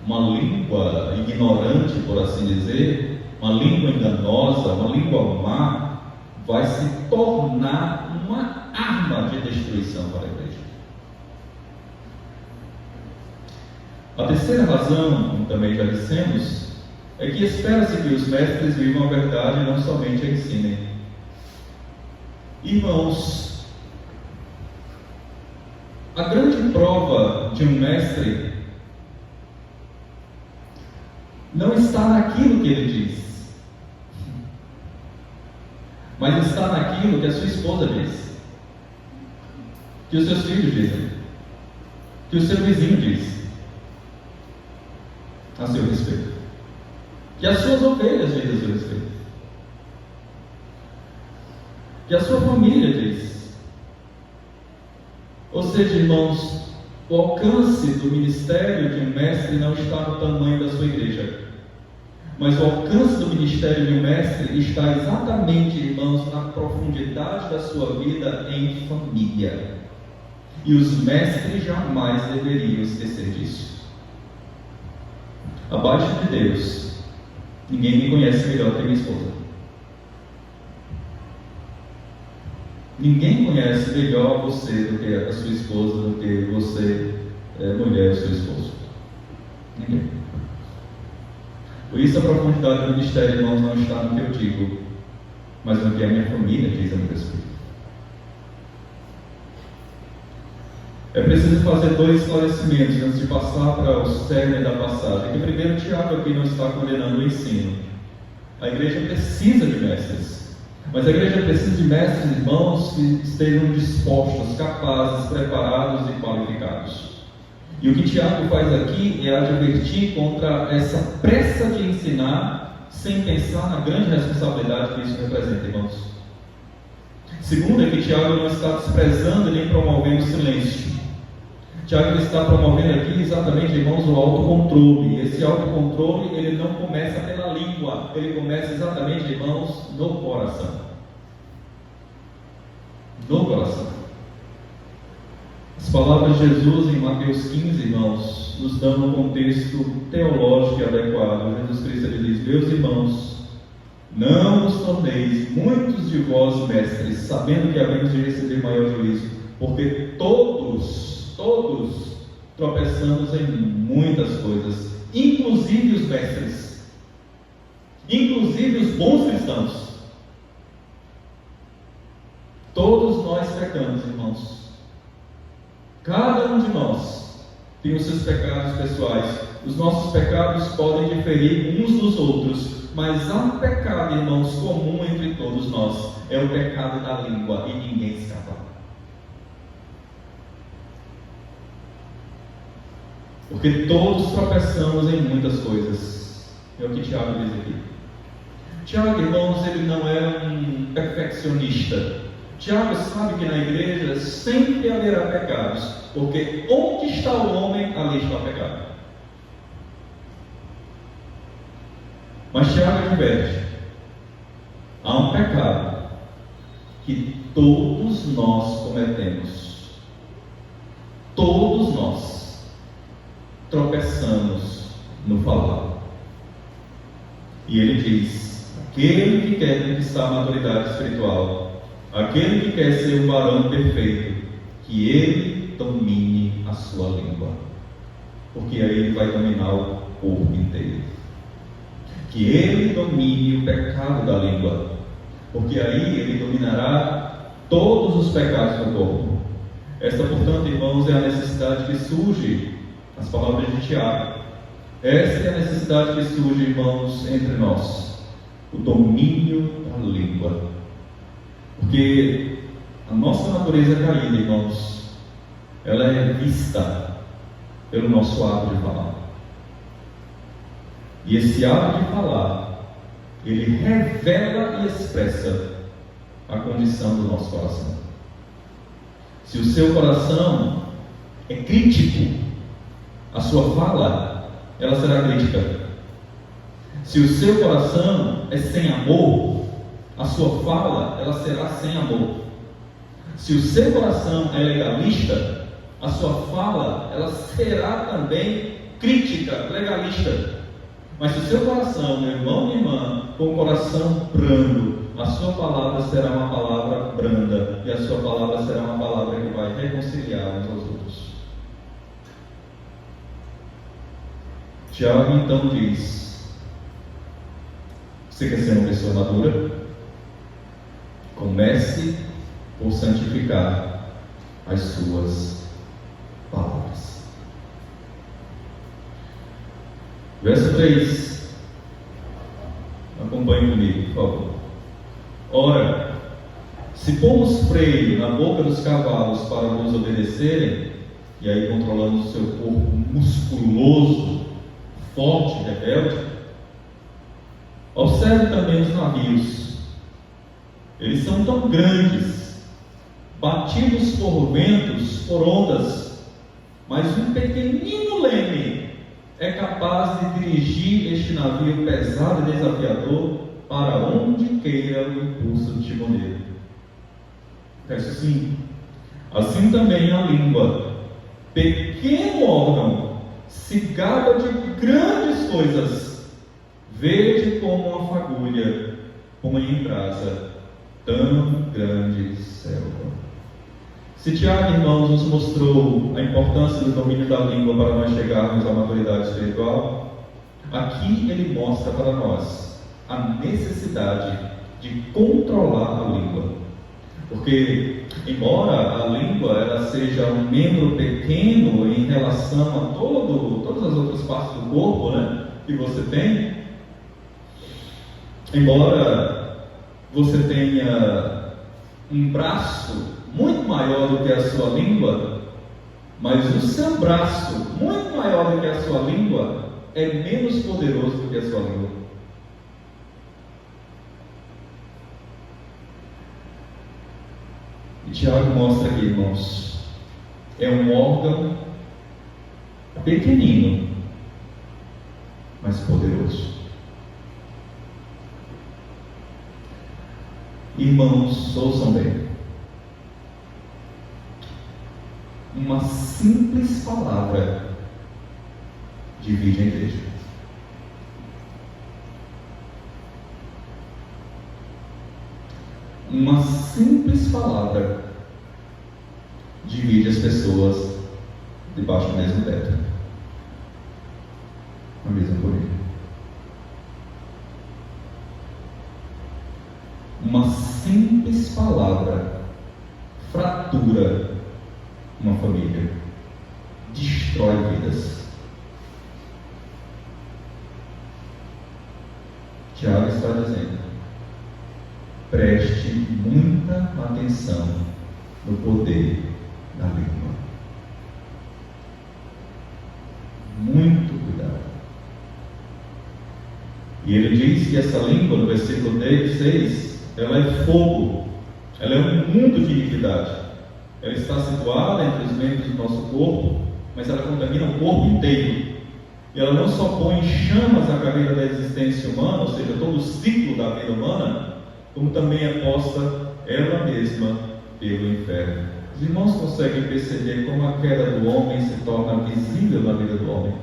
uma língua ignorante, por assim dizer, uma língua enganosa, uma língua má, vai se tornar uma arma de destruição para a igreja. A terceira razão, como também já dissemos, é que espera-se que os mestres vivam a verdade e não somente a ensinem. Irmãos, a grande prova de um mestre não está naquilo que ele diz, mas está naquilo que a sua esposa diz, que os seus filhos dizem, que o seu vizinho diz a seu respeito, que as suas ovelhas dizem a seu respeito, que a sua família diz. Ou seja, irmãos, o alcance do ministério de um mestre não está no tamanho da sua igreja, mas o alcance do ministério de um mestre está exatamente, irmãos, na profundidade da sua vida em família. E os mestres jamais deveriam esquecer disso. Abaixo de Deus, ninguém me conhece melhor que minha esposa. Ninguém conhece melhor você do que a sua esposa, do que você, mulher, o seu esposo. Ninguém. Por isso a profundidade do ministério, irmãos, não está no que eu digo, mas no que a minha família diz a meu respeito. É preciso fazer 2 esclarecimentos antes de passar para o cerne da passagem. Que primeiro, Tiago aqui não está condenando o ensino. A igreja precisa de mestres, mas a igreja precisa de mestres, irmãos, que estejam dispostos, capazes, preparados e qualificados. E o que Tiago faz aqui é advertir contra essa pressa de ensinar sem pensar na grande responsabilidade que isso representa, irmãos. Segundo, é que Tiago não está desprezando nem promovendo silêncio. Tiago ele está promovendo aqui exatamente, irmãos, o autocontrole. E esse autocontrole, ele não começa pela língua, ele começa exatamente, irmãos, no coração. No coração. As palavras de Jesus em Mateus 15, irmãos, nos dão um contexto teológico e adequado. Jesus Cristo ele diz: meus irmãos, não vos torneis muitos de vós mestres, sabendo que havemos de receber maior juízo, porque todos tropeçamos em muitas coisas, inclusive os mestres, inclusive os bons cristãos. Todos nós pecamos, irmãos. Cada um de nós tem os seus pecados pessoais. Os nossos pecados podem diferir uns dos outros, mas há um pecado, irmãos, comum entre todos nós. É o pecado da língua, e ninguém escapa. Porque todos tropeçamos em muitas coisas. É o que Tiago diz aqui. Tiago, irmãos, ele não é um perfeccionista. Tiago sabe que na igreja sempre haverá pecados, porque onde está o homem, ali está o pecado. Mas Tiago adverte: há um pecado que todos nós cometemos. Todos nós tropeçamos no falar. E ele diz: aquele que quer conquistar a maturidade espiritual, aquele que quer ser um varão perfeito, que ele domine a sua língua, porque aí ele vai dominar o corpo inteiro. Que ele domine o pecado da língua, porque aí ele dominará todos os pecados do corpo. Esta, portanto, irmãos, é a necessidade que surge, as palavras de Tiago. Essa é a necessidade que surge, irmãos, entre nós: o domínio da língua. Porque a nossa natureza caída, irmãos, ela é vista pelo nosso hábito de falar. E esse hábito de falar, ele revela e expressa a condição do nosso coração. Se o seu coração é crítico, a sua fala, ela será crítica. Se o seu coração é sem amor, a sua fala, ela será sem amor. Se o seu coração é legalista, a sua fala, ela será também crítica, legalista. Mas se o seu coração, meu irmão, minha irmã, com o coração brando, a sua palavra será uma palavra branda, e a sua palavra será uma palavra que vai reconciliar uns aos outros. Tiago então diz: você quer ser uma pessoa madura? Comece por santificar as suas palavras. Verso 3. Acompanhe comigo, por favor. Ora, se pomos freio na boca dos cavalos para nos obedecerem, e aí controlando o seu corpo musculoso, forte, rebelde, observe também os navios. Eles são tão grandes, batidos por ventos, por ondas, mas um pequenino leme é capaz de dirigir este navio pesado e desafiador para onde queira o impulso do timoneiro. Verso 5. Assim também a língua, pequeno órgão, se gaba de grandes coisas. Vede como uma fagulha põe em brasa tão grande selva. Se Tiago, irmãos, nos mostrou a importância do domínio da língua para nós chegarmos à maturidade espiritual, aqui ele mostra para nós a necessidade de controlar a língua. Porque, embora a língua ela seja um membro pequeno em relação a todas as outras partes do corpo, né, que você tem, embora você tenha um braço muito maior do que a sua língua, mas o seu braço, muito maior do que a sua língua, é menos poderoso do que a sua língua. E Tiago mostra aqui, irmãos, é um órgão pequenino, mas poderoso. Irmãos, ouçam bem. Uma simples palavra divide a igreja. Uma simples palavra divide as pessoas debaixo do mesmo teto, na mesma colina. Uma simples palavra fratura uma família, destrói vidas. Tiago está dizendo: preste muita atenção no poder da língua. Muito cuidado. E ele diz que essa língua, no versículo 6, ela é fogo, ela é um mundo de iniquidade. Ela está situada entre os membros do nosso corpo, mas ela contamina o corpo inteiro. E ela não só põe em chamas a carreira da existência humana, ou seja, todo o ciclo da vida humana, como também é posta ela mesma pelo inferno. Os irmãos conseguem perceber como a queda do homem se torna visível na vida do homem?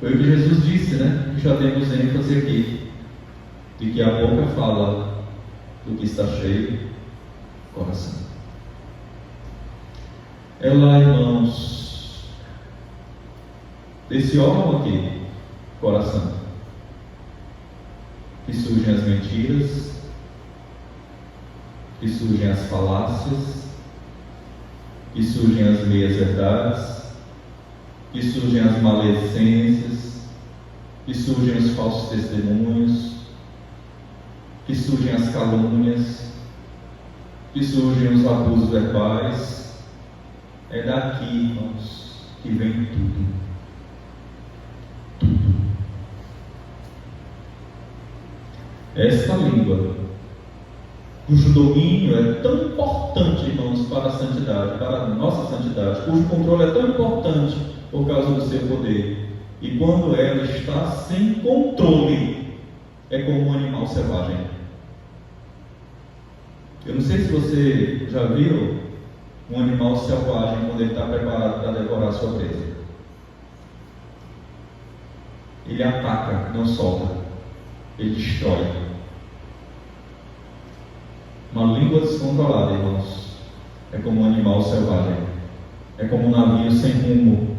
Foi o que Jesus disse, né? Já temos ênfase aqui, de que a boca fala do que está cheio coração. É lá, irmãos, desse órgão aqui, coração, que surgem as mentiras, que surgem as falácias, que surgem as meias-verdades, que surgem as maledicências, que surgem os falsos testemunhos, que surgem as calúnias, que surgem os abusos verbais. É daqui, irmãos, que vem tudo. Tudo. Esta língua, cujo domínio é tão importante, irmãos, para a santidade, para a nossa santidade, cujo controle é tão importante por causa do seu poder, e quando ela está sem controle, é como um animal selvagem. Eu não sei se você já viu um animal selvagem quando ele está preparado para devorar a sua presa. Ele ataca, não solta. Ele destrói. Uma língua descontrolada, irmãos, é como um animal selvagem. É como um navio sem rumo.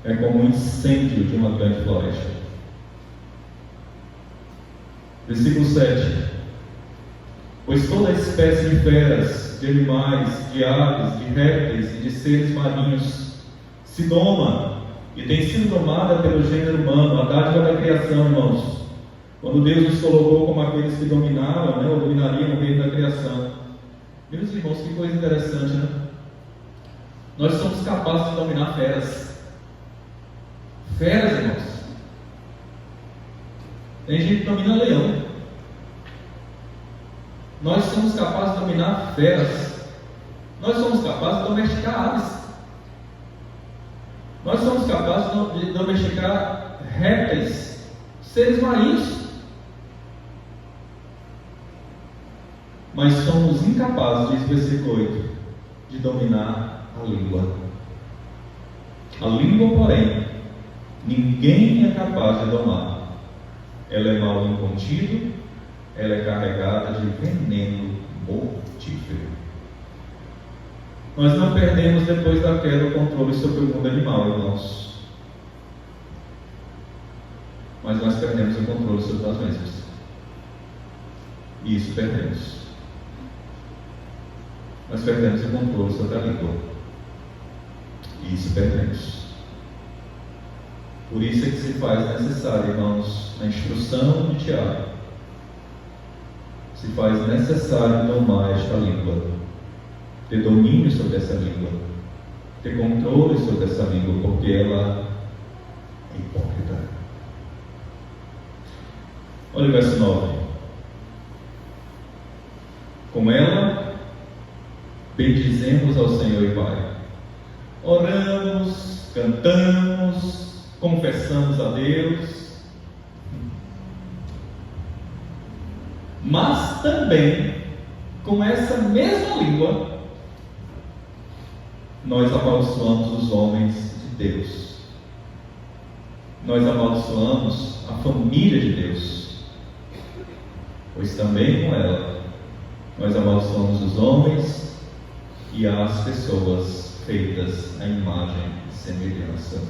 É como um incêndio de uma grande floresta. Versículo 7. Pois toda espécie de feras, de animais, de aves, de répteis e de seres marinhos se doma e tem sido domada pelo gênero humano, a dádiva da criação, irmãos. Quando Deus nos colocou como aqueles que dominavam, ou dominariam o reino da criação. Meus irmãos, que coisa interessante, né? Nós somos capazes de dominar feras. Feras, irmãos. Tem gente que domina leão. Nós somos capazes de dominar feras. Nós somos capazes de domesticar aves. Nós somos capazes de domesticar répteis, seres marinhos. Mas somos incapazes, diz o versículo 8, de dominar a língua. A língua, porém, ninguém é capaz de domar. Ela é mal incontido, ela é carregada de veneno mortífero. Nós não perdemos depois da queda o controle sobre o mundo animal, irmãos. Mas nós perdemos o controle sobre as doenças. E isso perdemos. Nós perdemos o controle sobre a língua. E isso perdemos. Por isso é que se faz necessário, irmãos, a instrução de Tiago. Se faz necessário domar esta língua, ter domínio sobre essa língua, ter controle sobre essa língua, porque ela é hipócrita. Olha o verso 9. Com ela bendizemos ao Senhor e Pai, oramos, cantamos, confessamos a Deus, mas também com essa mesma língua nós amaldiçoamos os homens de Deus, nós amaldiçoamos a família de Deus, pois também com ela nós amaldiçoamos os homens e as pessoas feitas à imagem e semelhança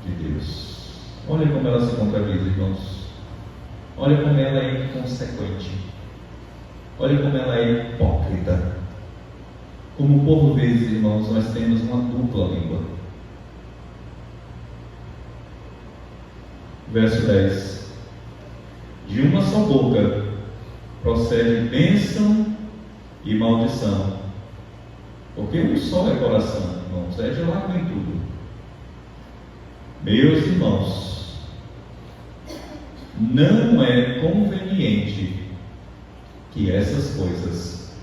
de Deus. Olha como ela se contradiz, irmãos. Olha como ela é inconsequente. Olha como ela é hipócrita. Como por vezes, irmãos, nós temos uma dupla língua. Verso 10. De uma só boca procede bênção e maldição. Porque um só é coração, irmãos, é de lá vem tudo. Meus irmãos, não é conveniente que essas coisas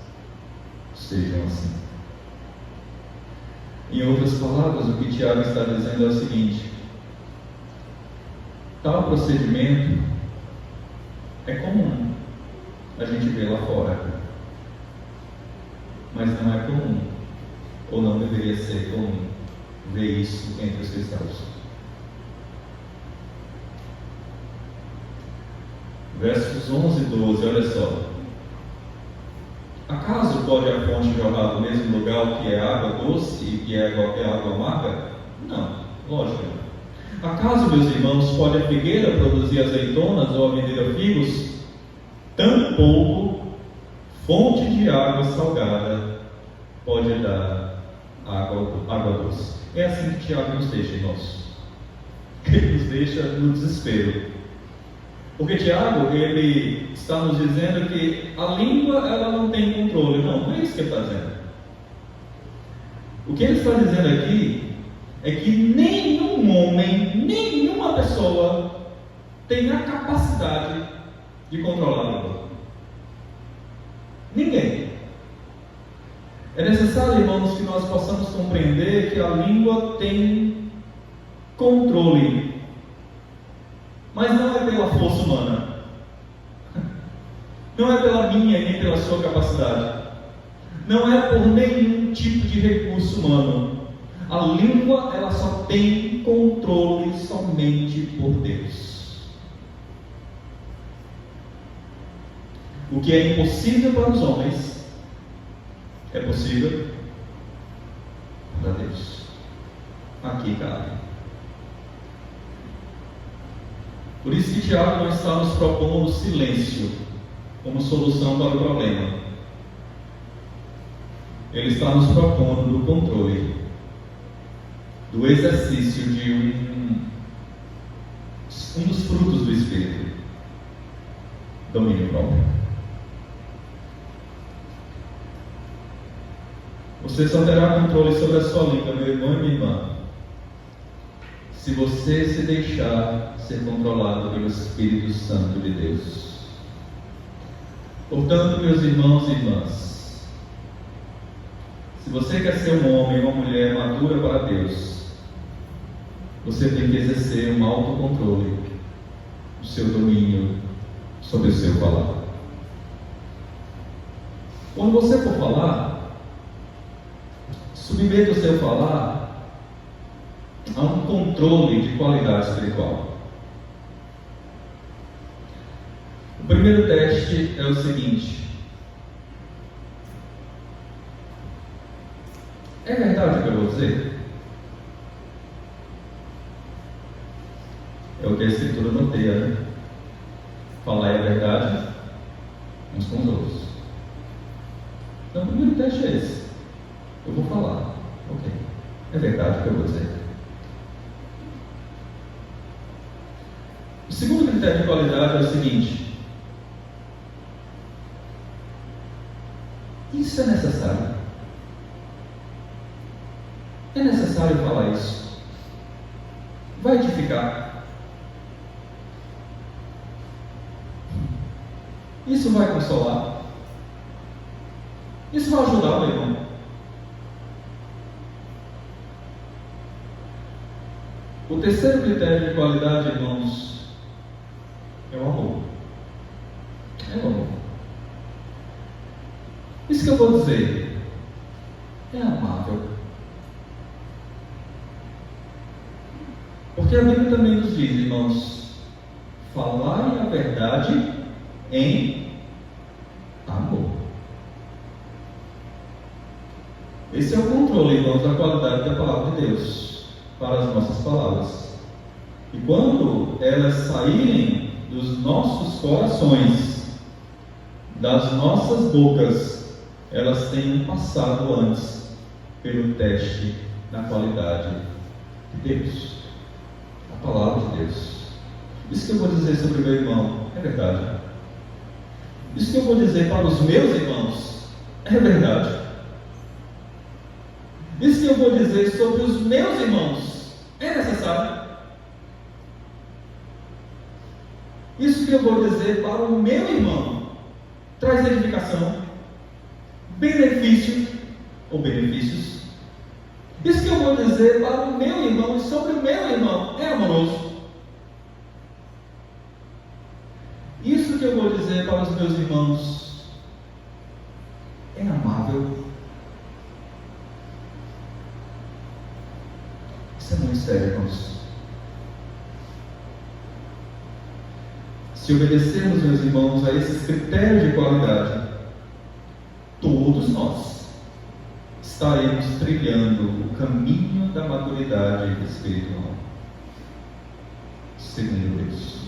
sejam assim. Em outras palavras, o que Tiago está dizendo é o seguinte: tal procedimento é comum, a gente vê lá fora, mas não é comum, ou não deveria ser comum, ver isso entre os cristãos. Versos 11 e 12, olha só. Acaso pode a fonte jorrar do mesmo lugar que é água doce e que é água amarga? Não, lógico não. Acaso, meus irmãos, pode a figueira produzir azeitonas ou a videira figos? Tampouco fonte de água salgada pode dar água doce. É assim que Tiago nos deixa, irmãos. Ele nos deixa no desespero. Porque Tiago, ele está nos dizendo que a língua, ela não tem controle. Não é isso que ele está dizendo. O que ele está dizendo aqui é que nenhum homem, nenhuma pessoa tem a capacidade de controlar a língua. Ninguém. É necessário, irmãos, que nós possamos compreender que a língua tem controle, mas não é pela força humana, não é pela minha e nem pela sua capacidade, não é por nenhum tipo de recurso humano. A língua, ela só tem controle somente por Deus. O que é impossível para os homens é possível para Deus. Aqui cabe. Por isso que Tiago não está nos propondo silêncio como solução para o problema. Ele está nos propondo do controle, do exercício de um dos frutos do Espírito, domínio próprio. Você só terá controle sobre a sua língua, meu irmão e minha irmã, se você se deixar ser controlado pelo Espírito Santo de Deus. Portanto, meus irmãos e irmãs, se você quer ser um homem ou uma mulher madura para Deus, você tem que exercer um autocontrole, o seu domínio sobre o seu falar. Quando você for falar, submeta o seu falar a um controle de qualidade espiritual. O primeiro teste é o seguinte: é verdade o que eu vou dizer? É o que a Escritura norteia, né? Falar é verdade uns com os outros. Então o primeiro teste é esse. Eu vou falar. Ok. É verdade o que eu vou dizer. O segundo critério de qualidade é o seguinte: isso é necessário? É necessário falar isso? Vai edificar? Isso vai consolar? Isso vai ajudar o irmão? O terceiro critério de qualidade, irmãos, é o amor. É o amor. Isso que eu vou dizer é amável. Porque a Bíblia também nos diz, irmãos, falar a verdade em amor. Esse é o controle, irmãos, da qualidade da palavra de Deus para as nossas palavras. E quando elas saírem dos nossos corações, das nossas bocas, elas tenham passado antes pelo teste da qualidade de Deus, a palavra de Deus. Isso que eu vou dizer sobre o meu irmão é verdade. Isso que eu vou dizer para os meus irmãos é verdade. Isso que eu vou dizer sobre os meus irmãos é necessário. Isso que eu vou dizer para o meu irmão traz edificação, benefício ou benefícios. Isso que eu vou dizer para o meu irmão e sobre o meu irmão é amoroso. Isso que eu vou dizer para os meus irmãos é amável. Isso é muito sério, irmãos. Se obedecermos, meus irmãos, a esses critérios de qualidade, todos nós estaremos trilhando o caminho da maturidade espiritual, segundo Deus.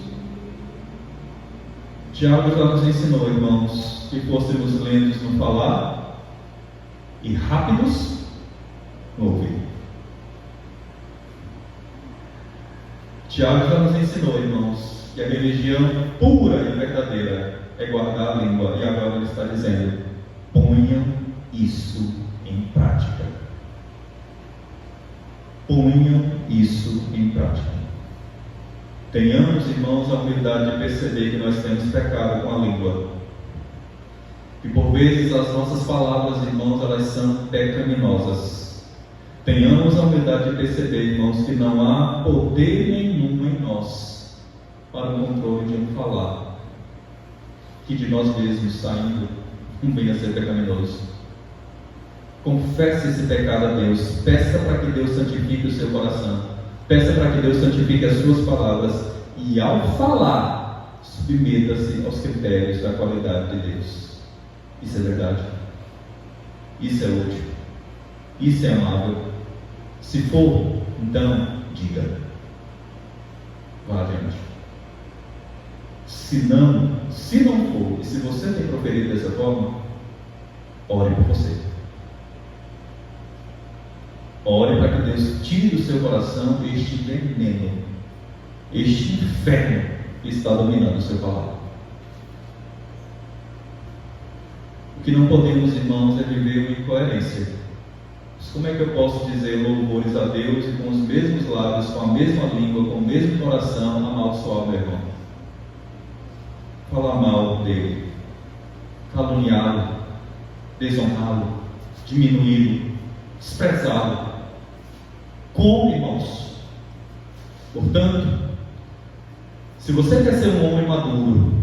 Tiago já nos ensinou, irmãos, que fôssemos lentos no falar e rápidos no ouvir. Tiago já nos ensinou, irmãos, que a religião pura e verdadeira é guardar a língua, e agora ele está dizendo: ponham isso em prática. Ponham isso em prática. Tenhamos, irmãos, a humildade de perceber que nós temos pecado com a língua. E por vezes as nossas palavras, irmãos, elas são pecaminosas. Tenhamos a humildade de perceber, irmãos, que não há poder nenhum em nós para o controle de um falar que de nós mesmos saindo não venha a ser pecaminoso. Confesse esse pecado a Deus. Peça para que Deus santifique o seu coração. Peça para que Deus santifique as suas palavras. E ao falar, submeta-se aos critérios da qualidade de Deus. Isso é verdade. Isso é útil. Isso é amável. Se for, então, diga. Vá adiante. Se não for, e se você tem proferido dessa forma, ore por você. Ore para que Deus tire do seu coração este veneno, este inferno que está dominando o seu palavra. O que não podemos, irmãos, é viver uma incoerência. Mas como é que eu posso dizer louvores a Deus e com os mesmos lábios, com a mesma língua, com o mesmo coração, amaldiçoar o meu irmão? Falar mal dele, caluniá-lo, desonrá-lo, diminuí-lo, desprezá-lo. Como, irmãos? Portanto, se você quer ser um homem maduro,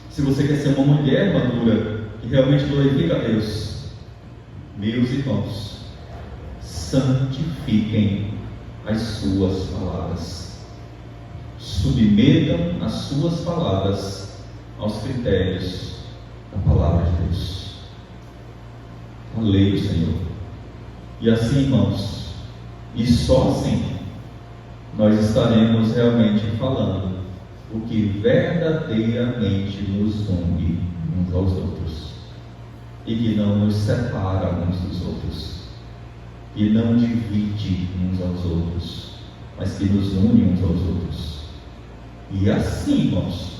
se você quer ser uma mulher madura, que realmente glorifica a Deus, meus irmãos, santifiquem as suas palavras. Submetam as suas palavras aos critérios da palavra de Deus, a lei do Senhor. E assim, irmãos, e só assim nós estaremos realmente falando o que verdadeiramente nos une uns aos outros e que não nos separa uns dos outros, que não divide uns aos outros, mas que nos une uns aos outros. E assim, irmãos,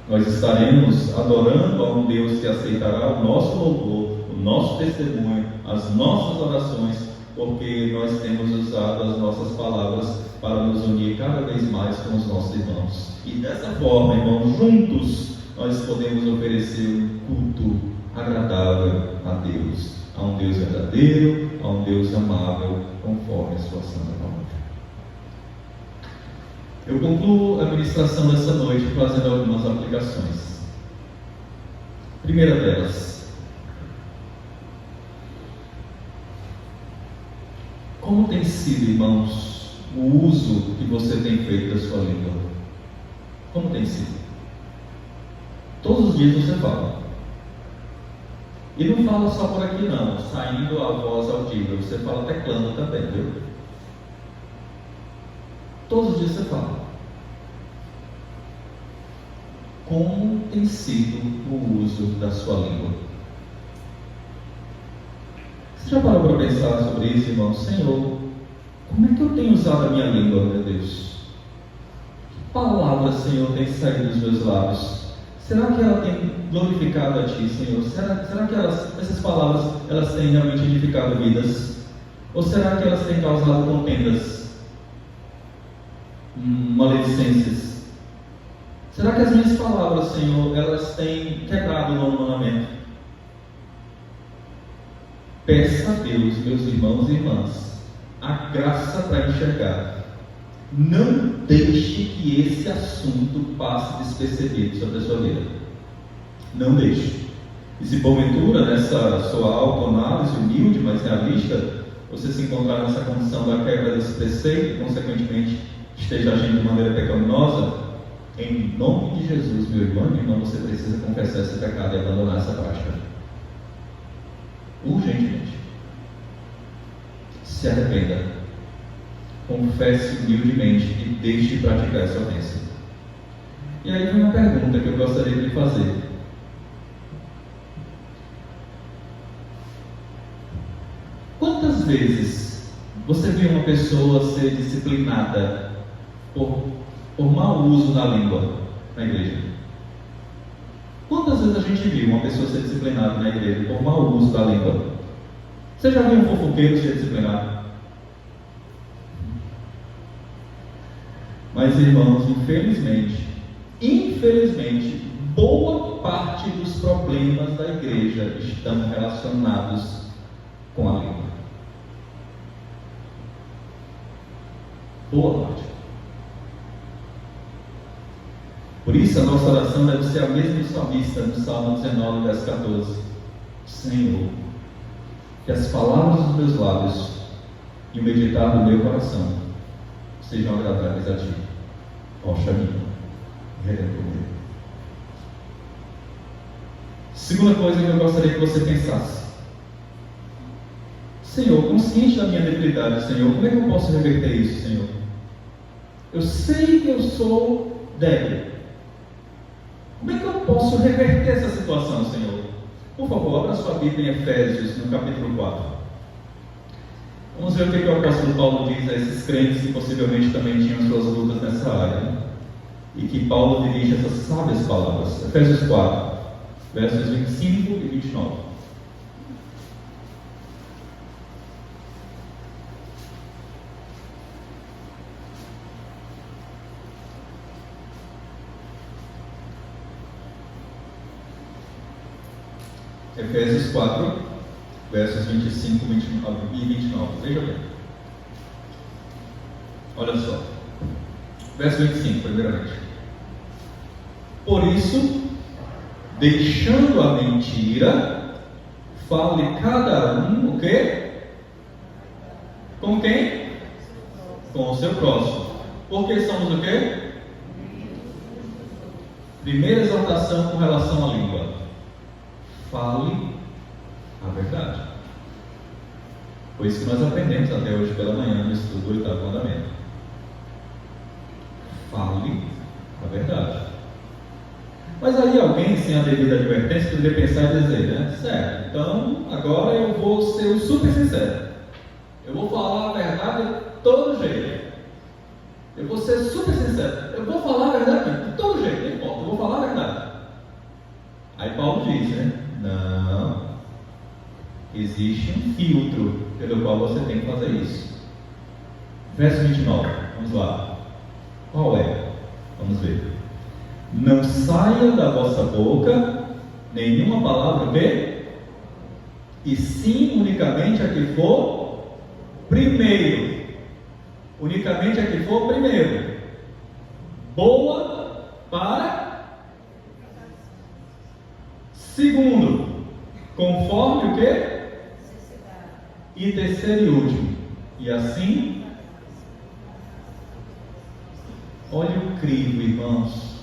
nós estaremos adorando a um Deus que aceitará o nosso louvor, o nosso testemunho, as nossas orações, porque nós temos usado as nossas palavras para nos unir cada vez mais com os nossos irmãos. E dessa forma, irmãos, juntos nós podemos oferecer um culto agradável a Deus, a um Deus verdadeiro, a um Deus amável, conforme a sua santa palavra. Eu concluo a ministração dessa noite fazendo algumas aplicações. Primeira delas: como tem sido, irmãos, o uso que você tem feito da sua língua? Como tem sido? Todos os dias você fala. E não fala só por aqui não, saindo a voz audível, você fala teclando também, viu? Todos os dias você fala. Como tem sido o uso da sua língua? Você já parou para pensar sobre isso, irmão? Senhor, como é que eu tenho usado a minha língua, meu Deus? Que palavras, Senhor, tem saído dos meus lábios? Será que ela tem glorificado a Ti, Senhor? Será que essas palavras elas têm realmente edificado vidas? Ou será que elas têm causado contendas, maledicências? Será que as minhas palavras, Senhor, elas têm quebrado o nono mandamento? Peça a Deus, meus irmãos e irmãs, a graça para enxergar. Não deixe que esse assunto passe despercebido sobre a sua vida. Não deixe. E se porventura, nessa sua autoanálise humilde, mas realista, você se encontrar nessa condição da quebra desse preceito e, consequentemente, esteja agindo de maneira pecaminosa, em nome de Jesus, meu irmão e irmã, você precisa confessar esse pecado e abandonar essa prática. Urgentemente. Se arrependa. Confesse humildemente e deixe de praticar essa ofensa. E aí vem uma pergunta que eu gostaria de lhe fazer. Quantas vezes você viu uma pessoa ser disciplinada por mau uso da língua na igreja? Quantas vezes a gente viu uma pessoa ser disciplinada na igreja por mau uso da língua? Você já viu um fofoqueiro ser disciplinado? Mas, irmãos, infelizmente, boa parte dos problemas da igreja estão relacionados com a língua. Boa parte. Por isso, a nossa oração deve ser a mesma do salmista, no Salmo 19, verso 14. Senhor, que as palavras dos meus lábios e o meditar do meu coração sejam agradáveis a Ti, ó Shamim, Redentor meu. Segunda coisa que eu gostaria que você pensasse: Senhor, consciente da minha debilidade, Senhor, como é que eu posso reverter isso, Senhor? Eu sei que eu sou débil. Como é que eu posso reverter essa situação, Senhor? Por favor, abra sua Bíblia em Efésios, no capítulo 4. Vamos ver o que o apóstolo Paulo diz a esses crentes que possivelmente também tinham suas lutas nessa área, né? E que Paulo dirige essas sábias palavras. Efésios 4, versos 25 e 29. Efésios 4, versos 25 e 29. Veja bem. Olha só. Verso 25, primeiramente. Por isso, deixando a mentira, fale cada um o quê? Com quem? Com o seu próximo. Porque somos o quê? Primeira exortação com relação à língua. Fale a verdade. Foi isso que nós aprendemos até hoje pela manhã no estudo do 8º mandamento. Fale a verdade. Mas aí alguém, sem a devida advertência, poderia pensar e dizer, né? Certo, então agora eu vou ser o super sincero. Eu vou falar a verdade de todo jeito. Eu vou ser super sincero. Eu vou falar a verdade de todo jeito, não importa, eu vou falar a verdade. Aí Paulo diz, né? Não. Existe um filtro pelo qual você tem que fazer isso. Verso 29, vamos lá. Qual é? Vamos ver. Não saia da vossa boca nenhuma palavra B, e sim unicamente a que for primeiro. Unicamente a que for primeiro. boa para. Segundo, conforme o quê? E terceiro e último. E assim, olha o crivo, irmãos.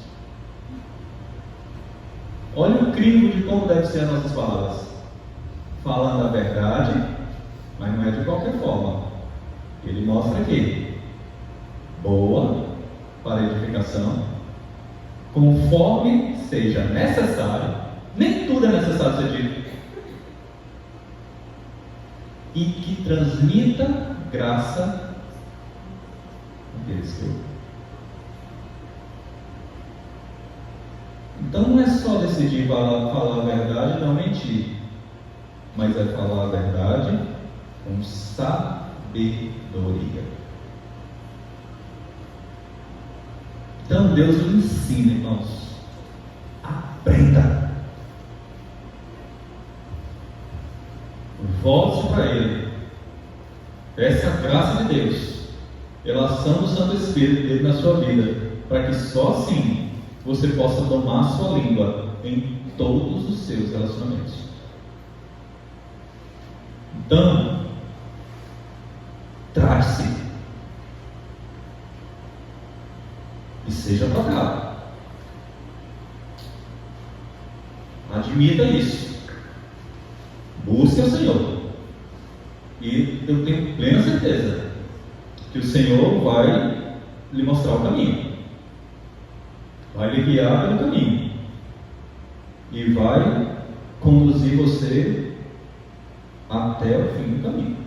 Olha o crivo de como devem ser as nossas palavras. Falando a verdade, mas não é de qualquer forma. Ele mostra aqui: boa para edificação, conforme seja necessário. Nem tudo é necessário ser dito. E que transmita graça àqueles que ouvem. Então não é só decidir falar a verdade e não mentir, mas é falar a verdade com sabedoria. Então Deus nos ensina, irmãos. Aprenda. Volte para Ele. Peça a graça de Deus, pela ação do Santo Espírito dele na sua vida, para que só assim você possa domar a sua língua em todos os seus relacionamentos. Então, trate-se e seja tratado. Admita isso. Busque o Senhor. E eu tenho plena certeza que o Senhor vai lhe mostrar o caminho. Vai lhe guiar pelo caminho. E vai conduzir você até o fim do caminho.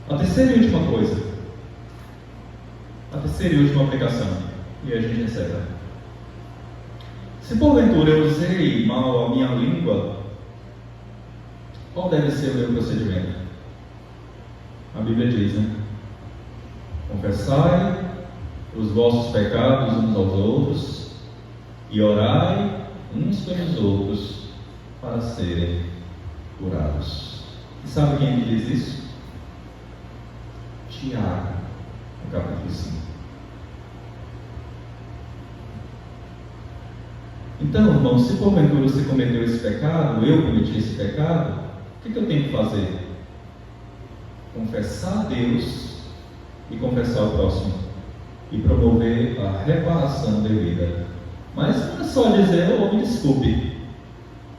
A terceira e última coisa. A terceira e última aplicação. E a gente encerra. Se porventura eu usei mal a minha língua, qual deve ser o meu procedimento? A Bíblia diz, né? Confessai os vossos pecados uns aos outros e orai uns pelos outros para serem curados. E sabe quem diz isso? Tiago, no capítulo 5. Então, irmão, se porventura você cometeu esse pecado, eu cometi esse pecado, o que eu tenho que fazer? Confessar a Deus e confessar ao próximo, e promover a reparação devida. Mas não é só dizer, oh, me desculpe.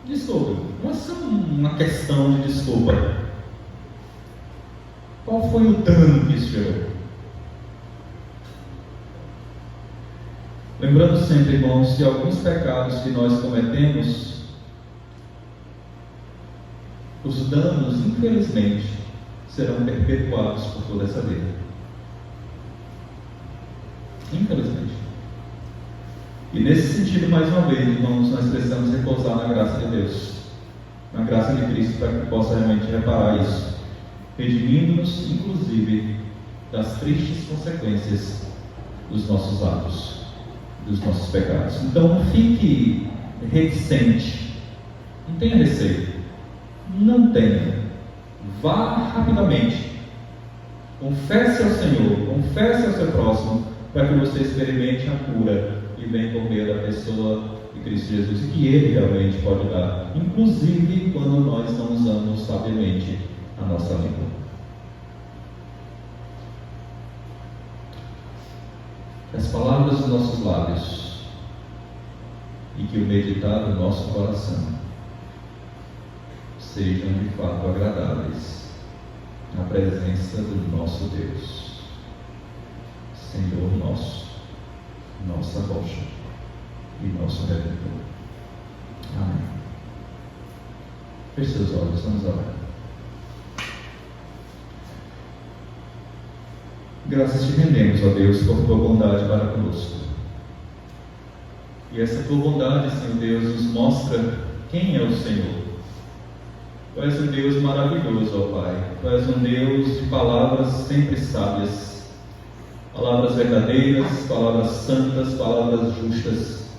Desculpe, não é só uma questão de desculpa. Qual foi o dano que isso gerou? Lembrando sempre, irmãos, que alguns pecados que nós cometemos, os danos, infelizmente, serão perpetuados por toda essa vida. Infelizmente. E nesse sentido, mais uma vez, irmãos, nós precisamos repousar na graça de Deus, na graça de Cristo, para que possa realmente reparar isso, redimindo-nos, inclusive, das tristes consequências dos nossos atos, dos nossos pecados. Então, não fique reticente, não tenha receio, não tenha. Vá rapidamente, confesse ao Senhor, confesse ao seu próximo, para que você experimente a cura e venha por meio da pessoa de Cristo Jesus, e que Ele realmente pode dar, inclusive quando nós não usamos sabiamente a nossa língua. Que as palavras dos nossos lábios e que o meditar do nosso coração sejam de fato agradáveis na presença do nosso Deus, Senhor nosso, nossa rocha e nosso Redentor. Amém. Feche seus olhos, vamos orar. Graças te rendemos, ó Deus, por tua bondade para conosco. E essa tua bondade, Senhor Deus, nos mostra quem é o Senhor. Tu és um Deus maravilhoso, ó Pai. Tu és um Deus de palavras sempre sábias, palavras verdadeiras, palavras santas, palavras justas.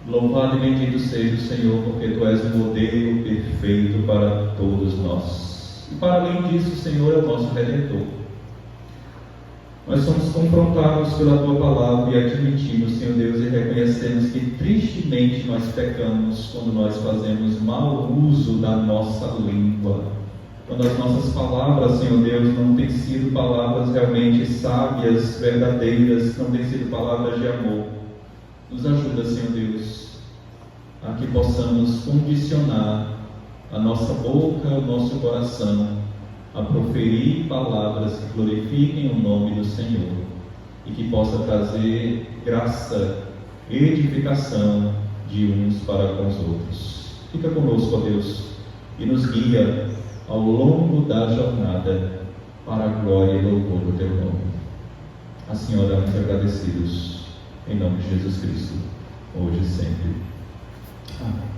Louvado e bendito seja o Senhor, porque Tu és um modelo perfeito para todos nós. E para além disso, o Senhor é o nosso Redentor. Nós somos confrontados pela Tua Palavra e admitimos, Senhor Deus, e reconhecemos que tristemente nós pecamos quando nós fazemos mau uso da nossa língua. Quando as nossas palavras, Senhor Deus, não têm sido palavras realmente sábias, verdadeiras, não têm sido palavras de amor. Nos ajuda, Senhor Deus, a que possamos condicionar a nossa boca, o nosso coração, a proferir palavras que glorifiquem o nome do Senhor e que possa trazer graça, edificação de uns para com os outros. Fica conosco, ó Deus, e nos guia ao longo da jornada para a glória e louvor do Teu nome. Assim oramos agradecidos, em nome de Jesus Cristo, hoje e sempre. Amém.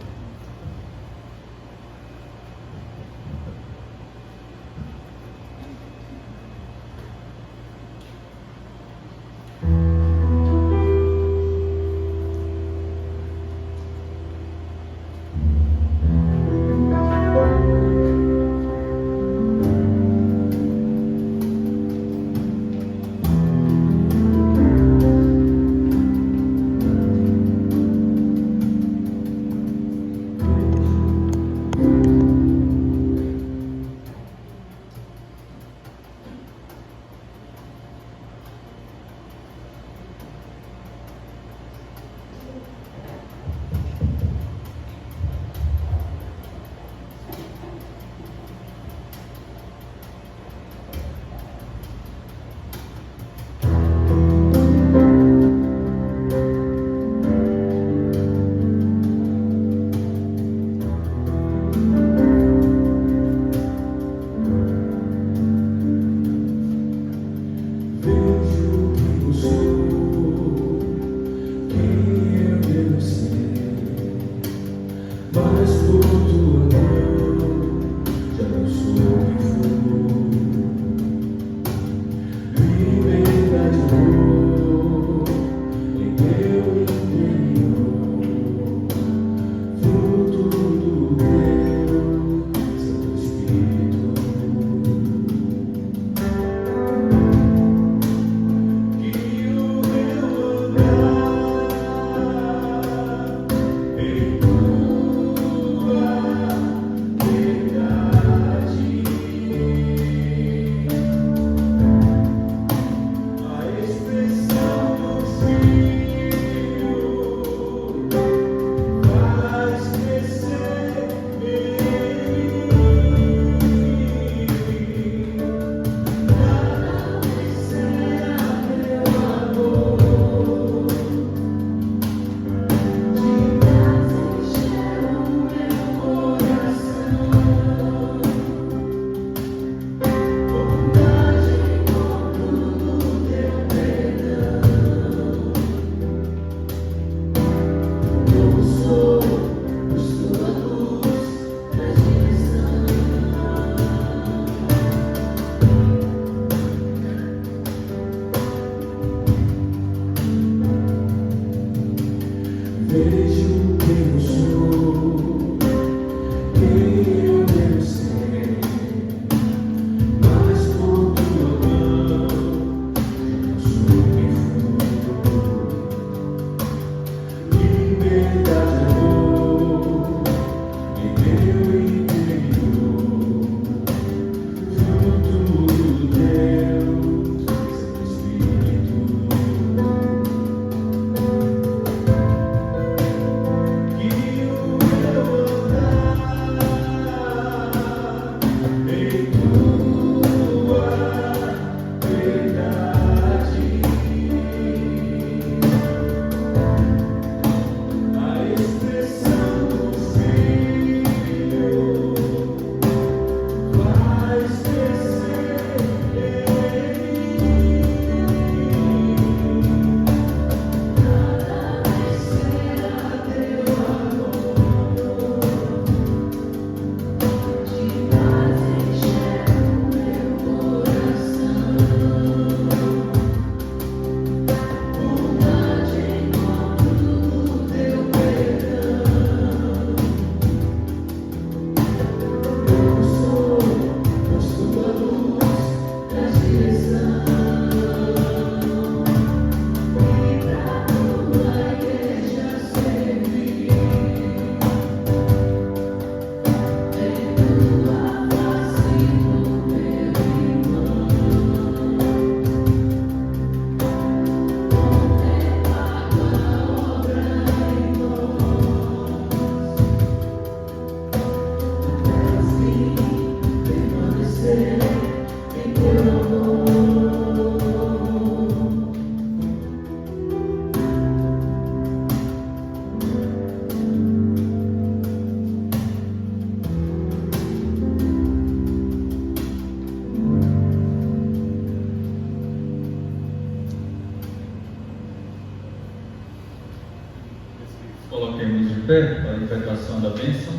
pé para a impetração da bênção.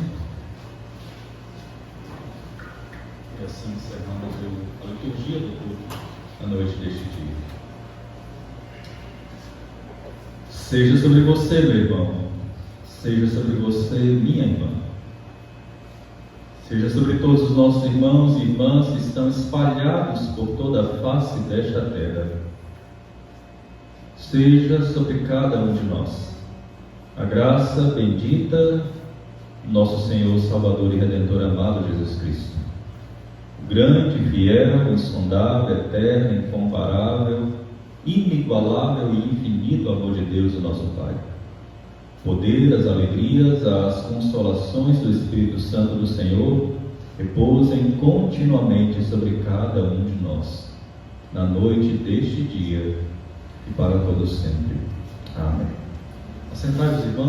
E assim encerramos a liturgia do culto à noite deste dia. Seja sobre você, meu irmão, seja sobre você, minha irmã, seja sobre todos os nossos irmãos e irmãs que estão espalhados por toda a face desta terra. Seja sobre cada um de nós a graça bendita do nosso Senhor, Salvador e Redentor amado Jesus Cristo, o grande, fiel, insondável, eterno, incomparável, inigualável e infinito amor de Deus, o nosso Pai. Poder, as alegrias, as consolações do Espírito Santo do Senhor repousem continuamente sobre cada um de nós, na noite deste dia e para todo sempre. Amém. Assentai-vos, irmãos.